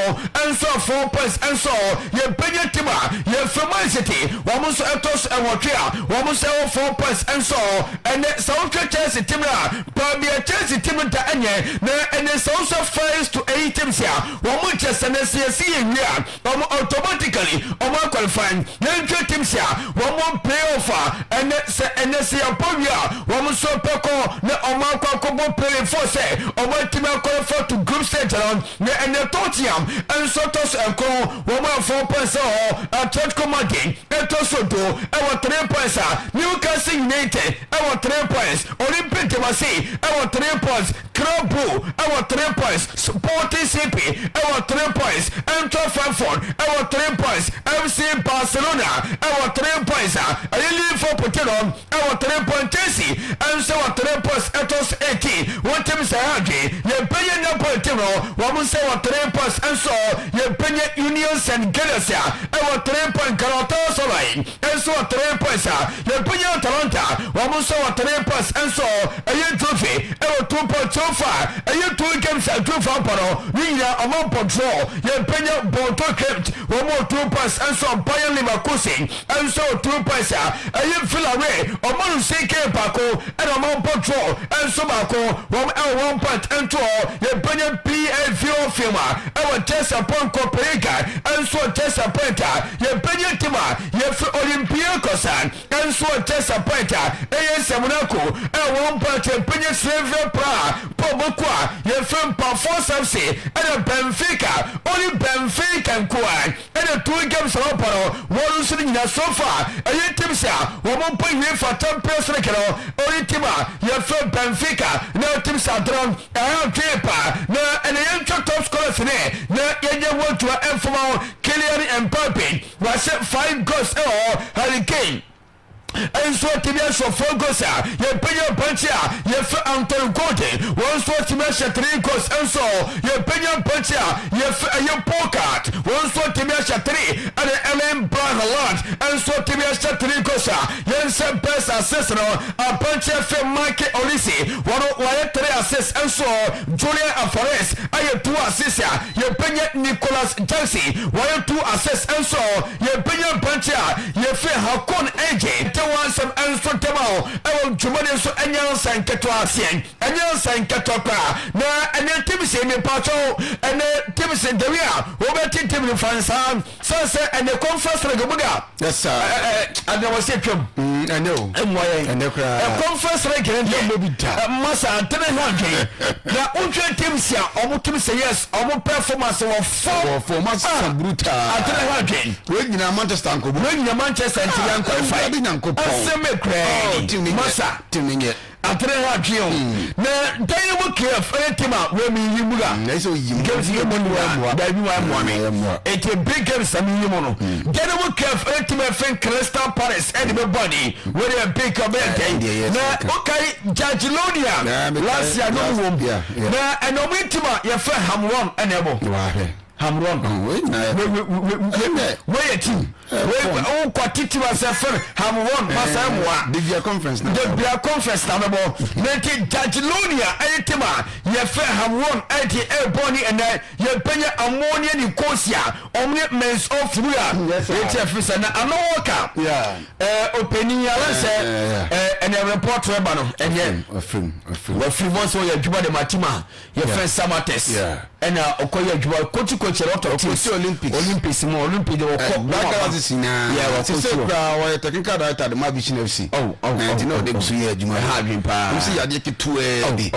nso 4 points nso yɛpɛrɛ team a yɛfɛ Man City wɔn nso ɛtɔ so ɛwɔtwe a wɔn nso ɛwɔ 4 points nso ɛnɛ sawotwe Chelsea team a paabia Chelsea team ta ɛnyɛ na ɛnɛ sawosɔ 5 to 8 teams a wɔn kyɛ sɛ na siyɛsi yɛ wia wɔn automatically wɔn qualify yɛntwe teams a wɔn playoff a ɛnɛ sɛ yɛpɔ wia wɔn nso pɛkɔ na wɔn akɔbɔ play for sɛ wɔn team akɔfɔ to group stage na ɛnɛ Tottenham nso tɔ so ɛkɔn wɔn 4 points ɛwɔ Atletico Madrid ɛtɔ so do ɛwɔ 3 points a Newcastle United ɛwɔ 3 points Olympic de Marseille ɛwɔ 3 points Club Brugge ɛwɔ 3 points Sporting CP ɛwɔ 3 points Eintracht Frankfurt ɛwɔ 3 points FC Barcelona ɛwɔ 3 points a Liverpool ɛwɔ 3 points Chelsea ɛnso ɛwɔ 3 points ɛtɔ 18 wɔn team sɛ ɛhadwe yɛbɛyɛ Napoli team no wɔn nso ɛwɔ 3 points ɛnso yɛbɛyɛ Union St. Galles a ɛwɔ 3 points Galatasaray ɛnso ɛwɔ 3 points a yɛbɛyɛ Atalanta wɔn nso ɛwɔ 3 points ɛnso ɛyɛ trophy ɛwɔ 2 points so far ɛyɛ 2 games a 2 far pɔrɔ ne nyinaa ɔmo pɔtrɔ yɛbɛyɛ Bordeaux Crypt wɔn wɔ 2 points ɛnso Bayern Leverkusen ɛnso ɛwɔ 2 points a ɛyɛ Villarreal ɔmo nseke baako ɛna ɔmo pɔtrɔ ɛnso baako wɔn ɛwɔ 1 point ɛnto yɛbɛyɛ PSV firma ɛwɔ Chelsea point Copenhagen ɛnso Chelsea point a yɛbɛyɛ team a yɛfɛ Olympiacos ɛnso Chelsea point a ɛyɛ Semonaco ɛwɔ 1 point yɛbɛyɛ Slavia Praha Pɔbɔkɔ a yɛfɛ Pafos FC ɛna Benfica only Benfica nkoa ɛna 2 games a wɔpɔrɔ wɔn nso nyina so far ɛyɛ teams a wɔn mpɔ UEFA Champions League no only team a yɛfɛ Benfica na teams a dɔrɔn ɛyɛ atwe pa na ɛna yɛntwa top scorers ne na yɛnyɛ wɔtua ɛmfoma Kylian Mbappe wɔahyɛ 5 goals ɛwɔ Hurricane ɛnso timi ahyɛ 4 goals a yɛpɛnya pɔnkye a yɛfɛ Anton Gordon wɔn nso timi ahyɛ 3 goals ɛnso yɛpɛnya pɔnkye a yɛfɛ ɛyɛ Pokart wɔn nso timi ahyɛ 3 ɛna Ellen Brown Haaland ɛnso timi ahyɛ 3 goals a yɛnsɛ best assist no apɔnkye fɛ Mike Olise wɔn wɔyɛ 3 assists ɛnso Julian Alvarez ɛyɛ 2 assists a yɛpɛnya Nicolas Jackson wɔyɛ 2 assists ɛnso yɛpɛnya pɔnkye a yɛfɛ Hakon Ege wansɛm ɛnso tɛm a ɛwɔ dwumane nso ɛnyɛ nsa nketewa aseɛn ɛnyɛ nsa nketewa koraa na ɛnɛ tim sɛ mepatwɔ ɛnɛ tim sɛ dawi a wɔbɛte tim no fansaa sɛ ɛnɛ conference league mu da adawɔsɛ twam ɛnɛ o ɛmmoa ɛnɛ koraa conference league no deɛ masa antene ho adwene na wotwɛ tim sɛ ɔmo tim sɛ yes ɔmo performance wɔ fɔ masa brutal antene ho adwene wɔn nyinaa Manchester nkɔbɔ wɔn nyinaa Manchester ntiyan qualify aseme kray masa timinye atere ha twion na dynamo kf team a we mi yimura na so yim games yimo no da bi wa mo me it a big game sami yimo no dynamo kf team fan Crystal Palace and the body where a big comment na okay Jagiellonia last year no won na enomi team a ye fa Hamron enebo Hamron we team we kwatiti wa sefer Hamron masa mwa the conference na bebo neti Jagiellonia ayetema ye fe Hamron eti eboni ene ye penya ammonia ni kosia omne mens of rua eti afisa na anoka openi ala se ene report reba no enye ofim so ye djuba de matima ye fe Samates ena okoye djuba kochi Olympics mo Olympic de se kwa technical director de BECHEM FC and you know they so here juma ha dwen pa you see ade ketu di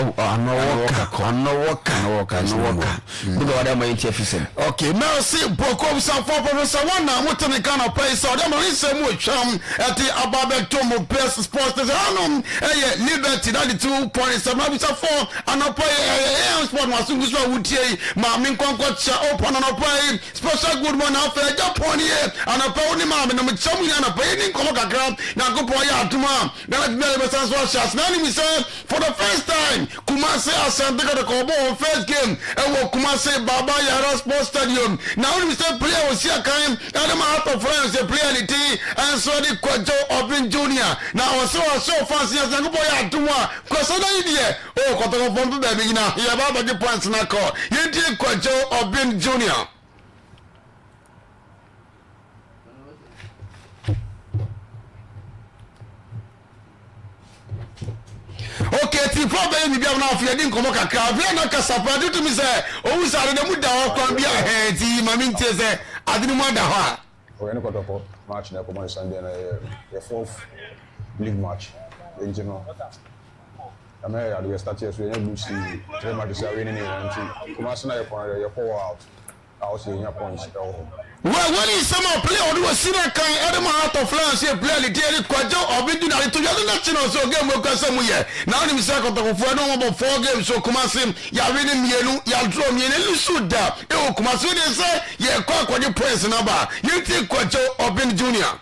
anowoka budo wada ma enti afisem okay now see bokom sa for professor one na motene kana pay so dem no se mu twam ati ababekto mo best sports hanom Liberty that the 2.7 bisa 4 anopa sport masungu so wutie ma min konkwa cha open anopa special good morning after Japan here anopa oni ma me no chamu ya anopa ni komo kakra na gopo ya atuma na let me be sense was chance na ni mi say for the first time Kuma Kumasi Asante Kotoko first game and Kumasi Baba Yara Sports Stadium. Now we say player was here kind and out of France the player and so the Kwajo Obin Junior. Now so fancy as a boy at Duma. Because idea. Oh, Kotoko from the beginning. You have about the points in a call. You did Kwajo Obin Junior. Okay, the problem is now if you didn't come back, we are not capable. Do to me say, oh, we are the muda or can be a head. Mammy say, I didn't want that. We are not going to match na come on Sunday na the fourth league match. In general, I mean, I do start here so you need to three matches are winning and come on Sunday you power out. I was in your points. Well, when is some player who was seen a kind of out of France, a player, the daily quadro, or been doing it to the national so game will come somewhere. Now, in the second of 4 about 4 games, so come on, ya winning yellow, ya draw me and you shoot that. You come on, so they say, yeah, quack when you press number. You think quadro or Ben Junior.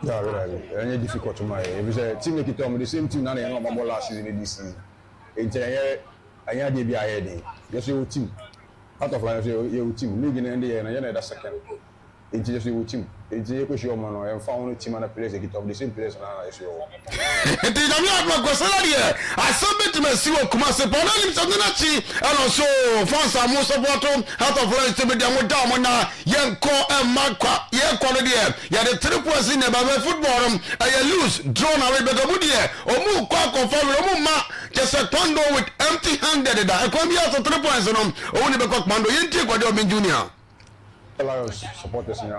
Yeah, really. Any difficult to my if you team make it the same team now they know about last season this season. In here, I had the BIA. Yes, your team. Out of line, your team, league in the end, and you're second. It's just your team. It's a question of man, and found a team and a place, a of the same place, and I see you. It is a lot of Gosalia. I submit to my CEO, Kumasi, Bonani, Sanachi, and also France, most of what out of line to be done with Damona, young core and Marqua, young quality. You had the 3 points in the football, and you lose, drawn away by the Woodier, or move quack or follow Ma, just a pondo with empty handed. I come here for 3 points on them, only because Mando, you take what you're being junior. Allows supporters in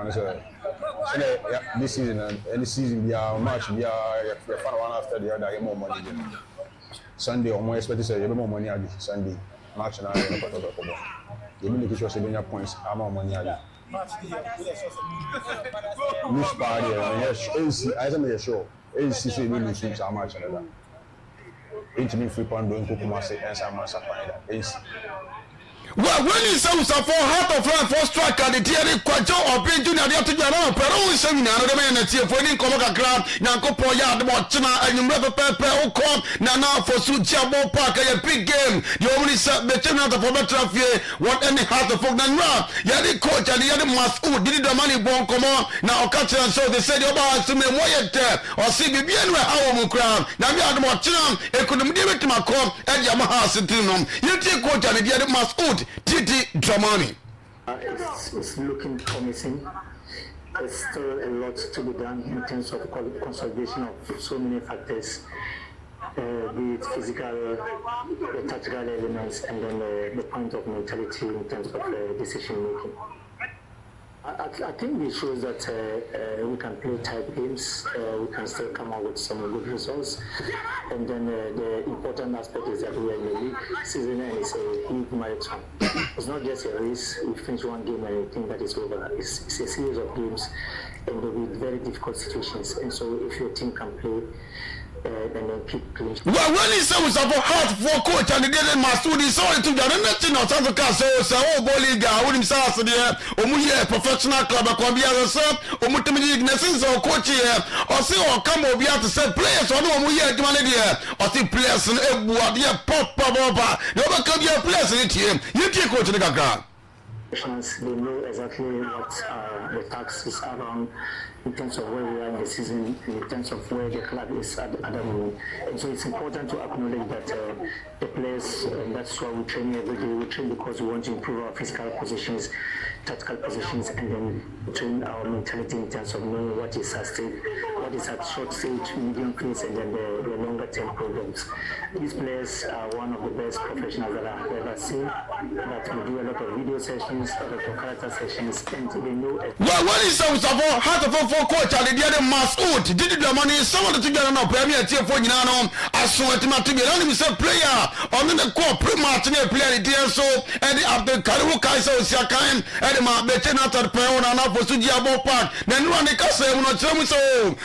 this season and any season we are match we are one after the other more money Sunday or more expect to say more money at Sunday match now you mean the sure points are more money at which party yes I am sure AC will switch how much another it mean free pound doing Kumasi and some AC. Well, when you say for heart of life for strike at the theory, Quajo or Ben Junior, they have to get on, but always saying another man at here for any Komoka crowd, Nanko Poya, the Watchina, and you never prepare, come now for Suchabo Park, a big game. You only said the channel of the traffic, what any heart of folk than rap. Yadi coach and the other must, who did the money born come on, now catch and so they said, you're about to me, why or see me being where our crowd. Now we are the Watchina, it couldn't give it to my club and Yamaha Sentinel. You take coach and the other must. Titi Dramani. It's looking promising. There's still a lot to be done in terms of consolidation of so many factors, be it physical, the tactical elements, and then the point of mentality in terms of decision making. I think it shows that we can play tight games, we can still come out with some good results, and then the important aspect is that we are in the league season and it's a huge marathon. It's not just a race, we finish one game and we think that it's over. It's a series of games and there will be very difficult situations, and so if your team can play and then keep clean. Well, when he said was about heart for coach and the didn't master, he saw it to the nothing of South Africa. So, Boliga, I wouldn't say there, Omuya, professional club, a Kwambia, or Mutamidi Ignatius, or coach here, or see, or come over here to say players, or no Muya, or see players in Ebuadia, pop, they overcome your players in it here. You take coach in the ground. They know exactly what the tax is around in terms of where we are in the season, in terms of where the club is at the moment. And so it's important to acknowledge that the players, that's why we train every day. We train because we want to improve our physical positions, tactical positions, and then train our mentality in terms of knowing what is at stake, what is at short stage, medium phase, and then the longer term programs. These players are one of the best professionals that I've ever seen, that we do a lot of video sessions, a lot of character sessions, and they know it. Well, what is so about how to for coach and the other Masoud did the money someone to get no premier tier for Yano. I saw it to be only a player on the core pre-match and player the so and after Karu Kayaso Siakain and the BECHEM after the Peon and up for Sujiabo Park. Then run the Casa will not tell me so.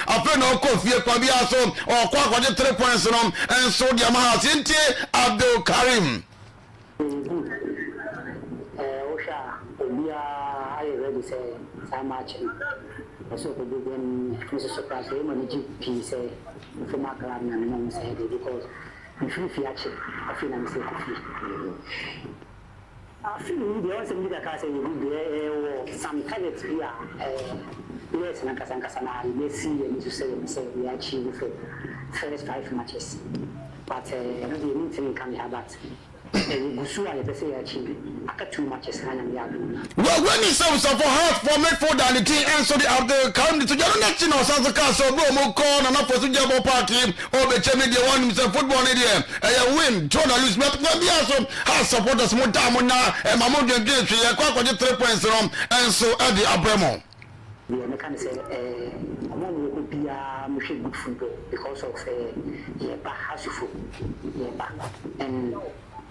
I feel no coffee Kabiaso or Quack 3 points on and so Yamaha Sinti Abdul Karim. I already say so much. So the big Mrs. Surprise, when the GP say, from our club, and say because if you actually, I feel I'm saying I feel the also need a case you some targets here. Yes, Nakasana, you see, and you say we achieve the first 5 matches. But the meeting can have that. Gusua, you say achieve after 2 matches. Well, when you say so for half for midfield and the team answer the come to John National South Castle, Bromo Corn, and not for Sujabo Party, or BECHEM media one himself football media. I win, journalists, but we also have supporters more time now, and Mamoud against you, quite 3 points wrong, and so at the Abremo. The American say, among would be a good football because of Yeba Hasufu, Yeba,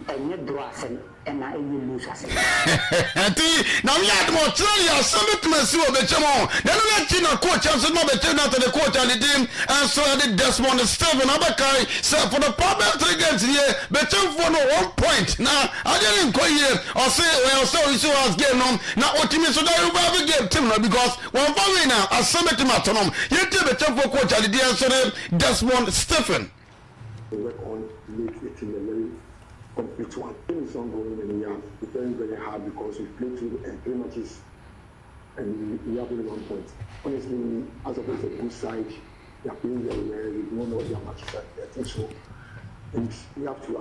and yet draws and I will lose us. Now, we had more Australia, submit to Monsieur BECHEM. Then let you know, coach, and so not the turn out of the coach and the team, and so I did Desmond Stephen Abakai. So for the problem 3 games here, BECHEM for no 1 point. Now, I didn't go here or say, well, so we saw us game on. Now, what team is so that you have a game team because one for me now, I submit to Matonom. You tell BECHEM for coach and the team, so Desmond Stephen. Work on make it in a very complete one. It's ongoing and we are preparing very hard because we played 3 matches and we have only 1 point. Honestly, as opposed to a good side, they are playing very well. We don't know their matches are. I think so. And we have to,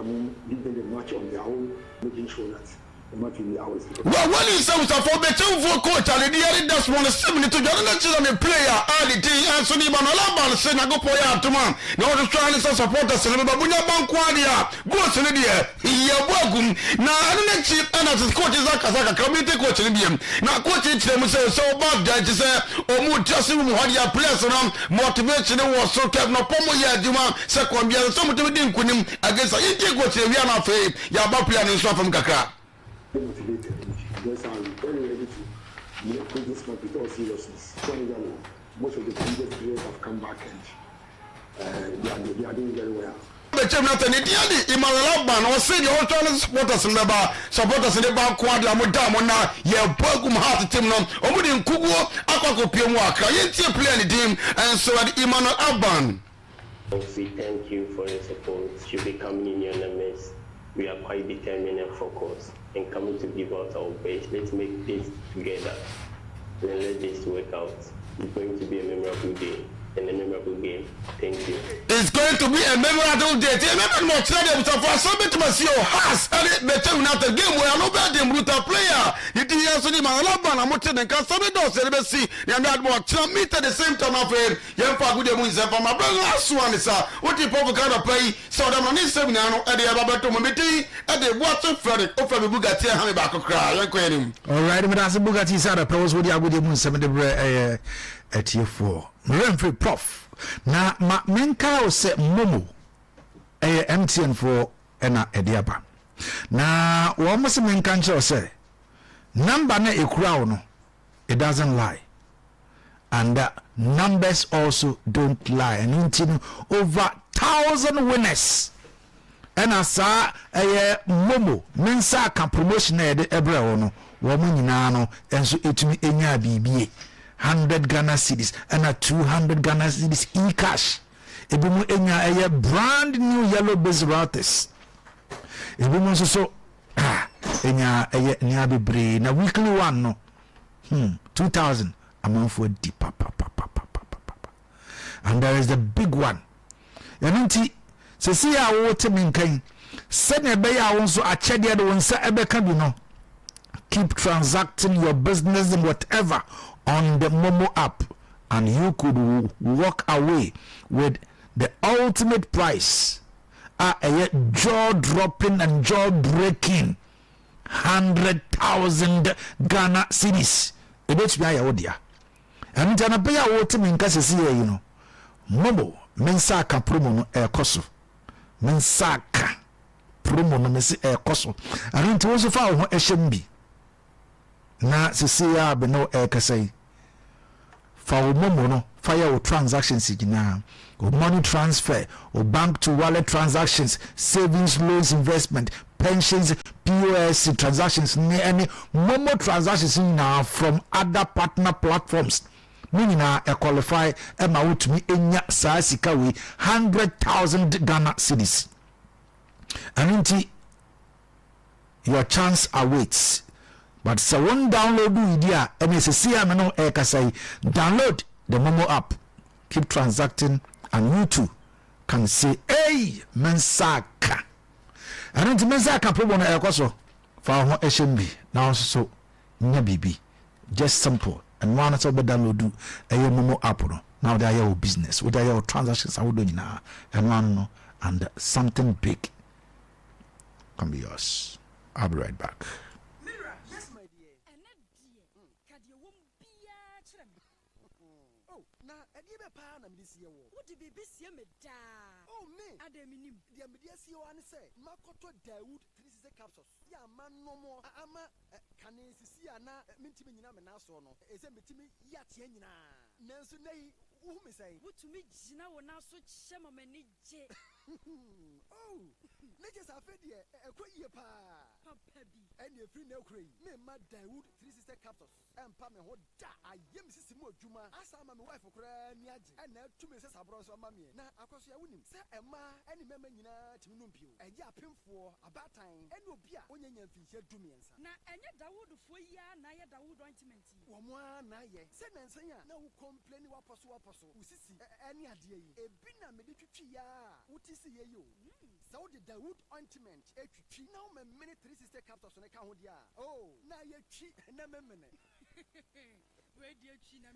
give them the match on their own, making sure that the match will be ours. Well, when you say for BECHEM for coach, and the other does want to 7 to John National on the player, and the team, and so the Manalaban say, I go for you to man. No one is trying to support us, but when you're Banquadia, go to the dear, you're welcome. Now, I don't cheap, and as coach is like a community coach in the now, coach them say, so bad, judge say, or more just what your players around motivation was so kept no pomo ya, Juma, second year, so much we didn't against a Indian coach, we are not fair, you're about playing from Kaka. Motivated. Yes, I'm very ready to take this match with all seriousness. Most of the previous players have come back and they are doing very well. BECHEM not any the Imalaban or say the whole trying supporters in the bar, supporters in the bar, Quadra Mudamona, yeah, Pogum Heart Team, or within Kugo, Aquaco Piamwaka, yet you play the team, and so at Immanuel Alban. We thank you for your support. You'll be coming in your midst. We are quite determined and focused and coming to give out our best. Let's make this together and let this work out. It's going to be a memorable day and a memorable game. Thank you. It's going to be a memorable day. Remember not stadium for something to see your house and BECHEM not a game where nobody brutal player. You did also the Malaban and Mountain and Cassabe does see the other more meet at the same time of it. Young Fagu de Munza from my brother last one is what you probably kind of play. So the money seminar at the Ababato meeting at the Water Frederick of the Bugatti and back of cry. All right, but as a Bugatti side of Pros with the Abu de Munza at year 4. Renfrey Prof. Na menka o se momo MTN for ena ediaba. Na wo mo se menka nche o se number na ekura no it doesn't lie. And numbers also don't lie. And in over 1,000 winners. And asa momo mensa ka promotion e de ebre ono wo mo nyina no enso etumi enya bibie 100 Ghana cedis and 200 Ghana cedis e-cash. Ebimu enya brand new yellow base routers. Ebimu so enya nya bebre na weekly one no 2,000 a month for deep. And there is the big one. Yanunti se see ya wo teminkan se ne be ya won so achede de won sa ebeka bi no. Keep transacting your business and whatever on the Momo app, and you could walk away with the ultimate price, a jaw-dropping and jaw-breaking 100,000 Ghana cedis. It's my idea. And then I pay a water in Cassia, you know. Momo, mensaka promo no air coso. Mensaka promo no messi air coso. And it was a foul HMB. Na sisia be no ekasai fa wo momo no fire wo transactions gina o money transfer or bank to wallet transactions, savings, loans, investment, pensions, POS transactions, any momo transactions now from other partner platforms. Meaning I qualify and out me enya sa sika we 100,000 Ghana cedis. And your chance awaits. But so one download idea and it's a CMNO ekasai. Download the Momo app. Keep transacting and you too can say, hey, mensaka. And then mensaka problem na ekoso for our HMB. Now so nyabibi. Just simple. And one is over download do a Momo app. Now they are your business. With your transactions I would do now. And one and something big can be yours. I'll be right back. Yes, my dear. And that dear. Kadia won't be oh, now, a dear pan of this year. What did be see me da? Oh, me. Ademinim. The media see one say, Makoto Dawood, 3 capsules. Yeah, man, no more. I'm a canin see Anna, Mintimina Menasono. Is a mitimi Yatina. Nancy, who may say, what to me, Gina, when I switch some of my nije. Oh, let us have a quick year pa. Papabi, and your free no crane. Me, mad Dawood, 3 capsules. And Pammy, what da? I am Simo Juma. As I'm my wife for Craniaji. And now 2 Mrs. Abros or Mammy. Now, of course, I wouldn't say, Emma, any member in to Numpio. And ya pim for about time. And no beer, onion and fish to me. Now, and yet Dawood for ya, Naya Dawood ointment. One, Naya. Send and say, now complain what apostle. We see any idea. A bina medicine. What is you? So the Dawood ointment. A tree now, my minute 3 capsules on account. Oh, now you're cheap and a minute. Radio China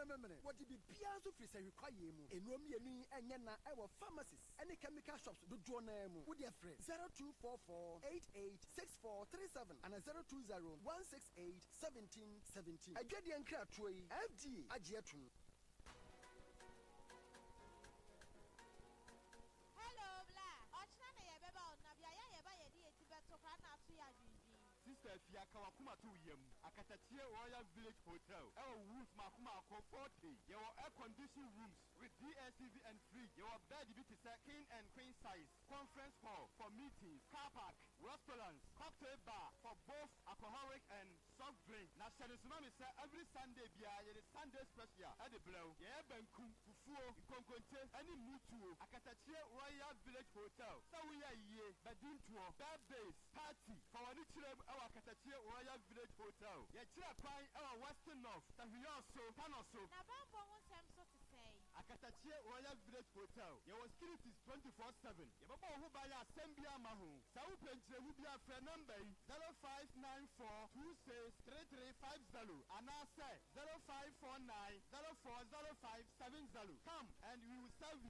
memory. What did be Piazzo Frisa require you? In Romeo and Yana, our pharmacists, any chemical shops do draw name with their friends 0244 886437 and 020 168 1717. I get the unclear tree, FD, Ajiatun. Sister Kawakuma 2 yem, Akatatia Royal Village Hotel, our roof Makuma 40, your air conditioned rooms with DSTV and fridge, your bed with king and queen size, conference hall for meetings, car park, restaurants, cocktail bar for both alcoholic and soft drink. Now, Tsunami said every Sunday, Sunday special at the blow, yeah, Banku, Fufu, Konkonte, any mutu, Akatatia Royal Village Hotel. So we are here, Badin tour, birthdays, party, for our Akatatia Royal Village Hotel. Yachira Pine, our Western North, Tahiyoso, Panoso. Akatatia Royal Village Hotel. Your security is 24/7. Yababa who buy a Sambia Mahu. Sau Penche who be a friend number 0594263350. And I say 0549040570. Come and we will serve you.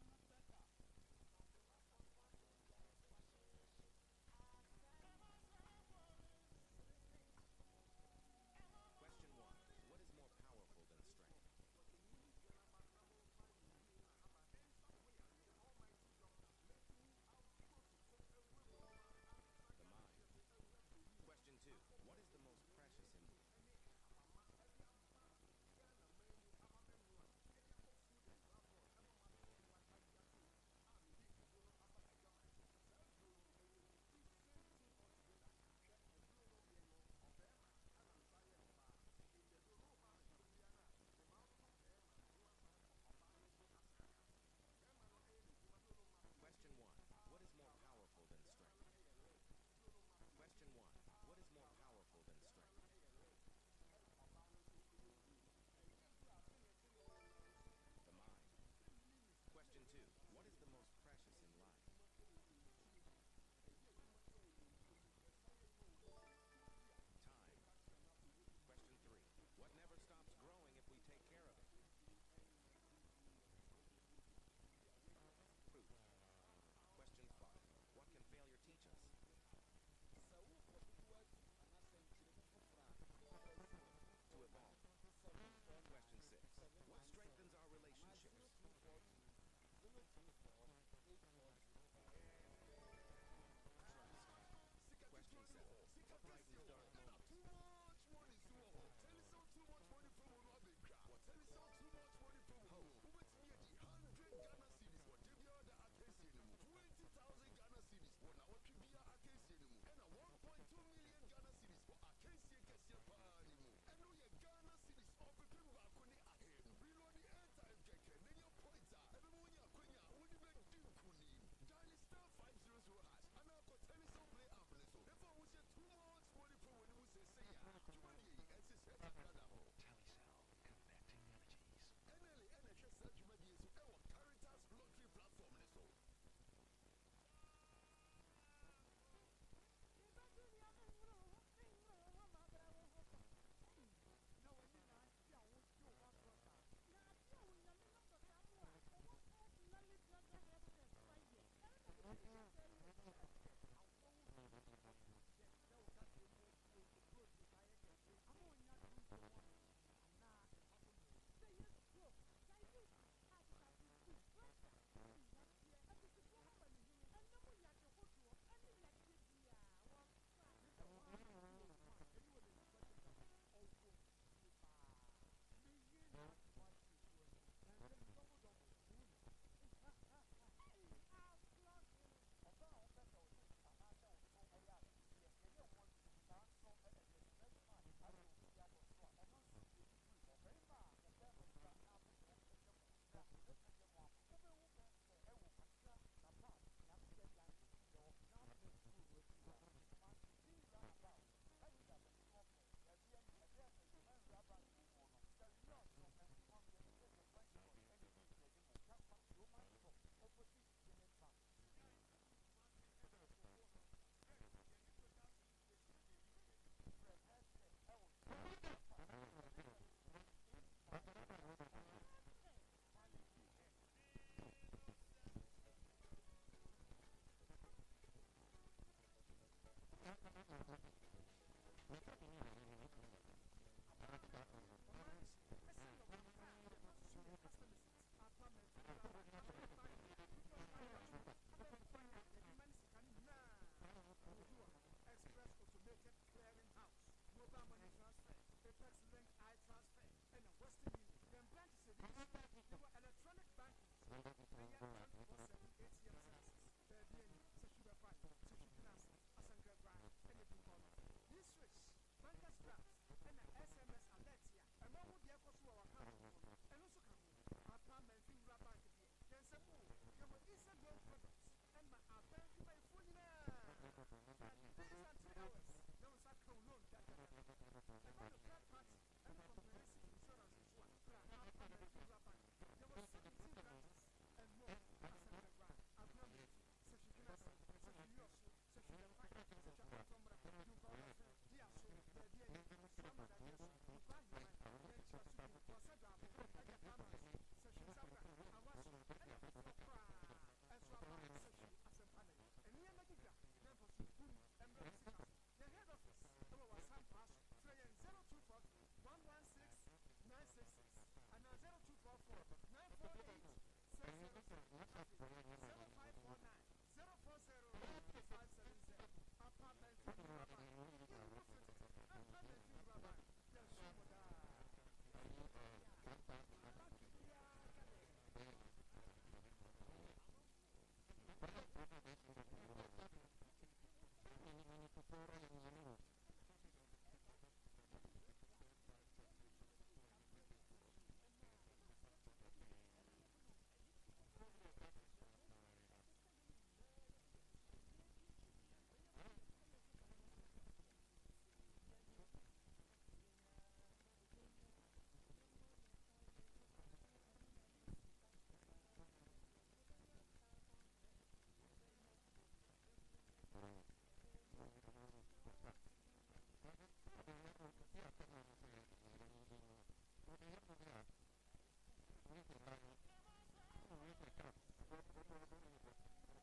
Thank you.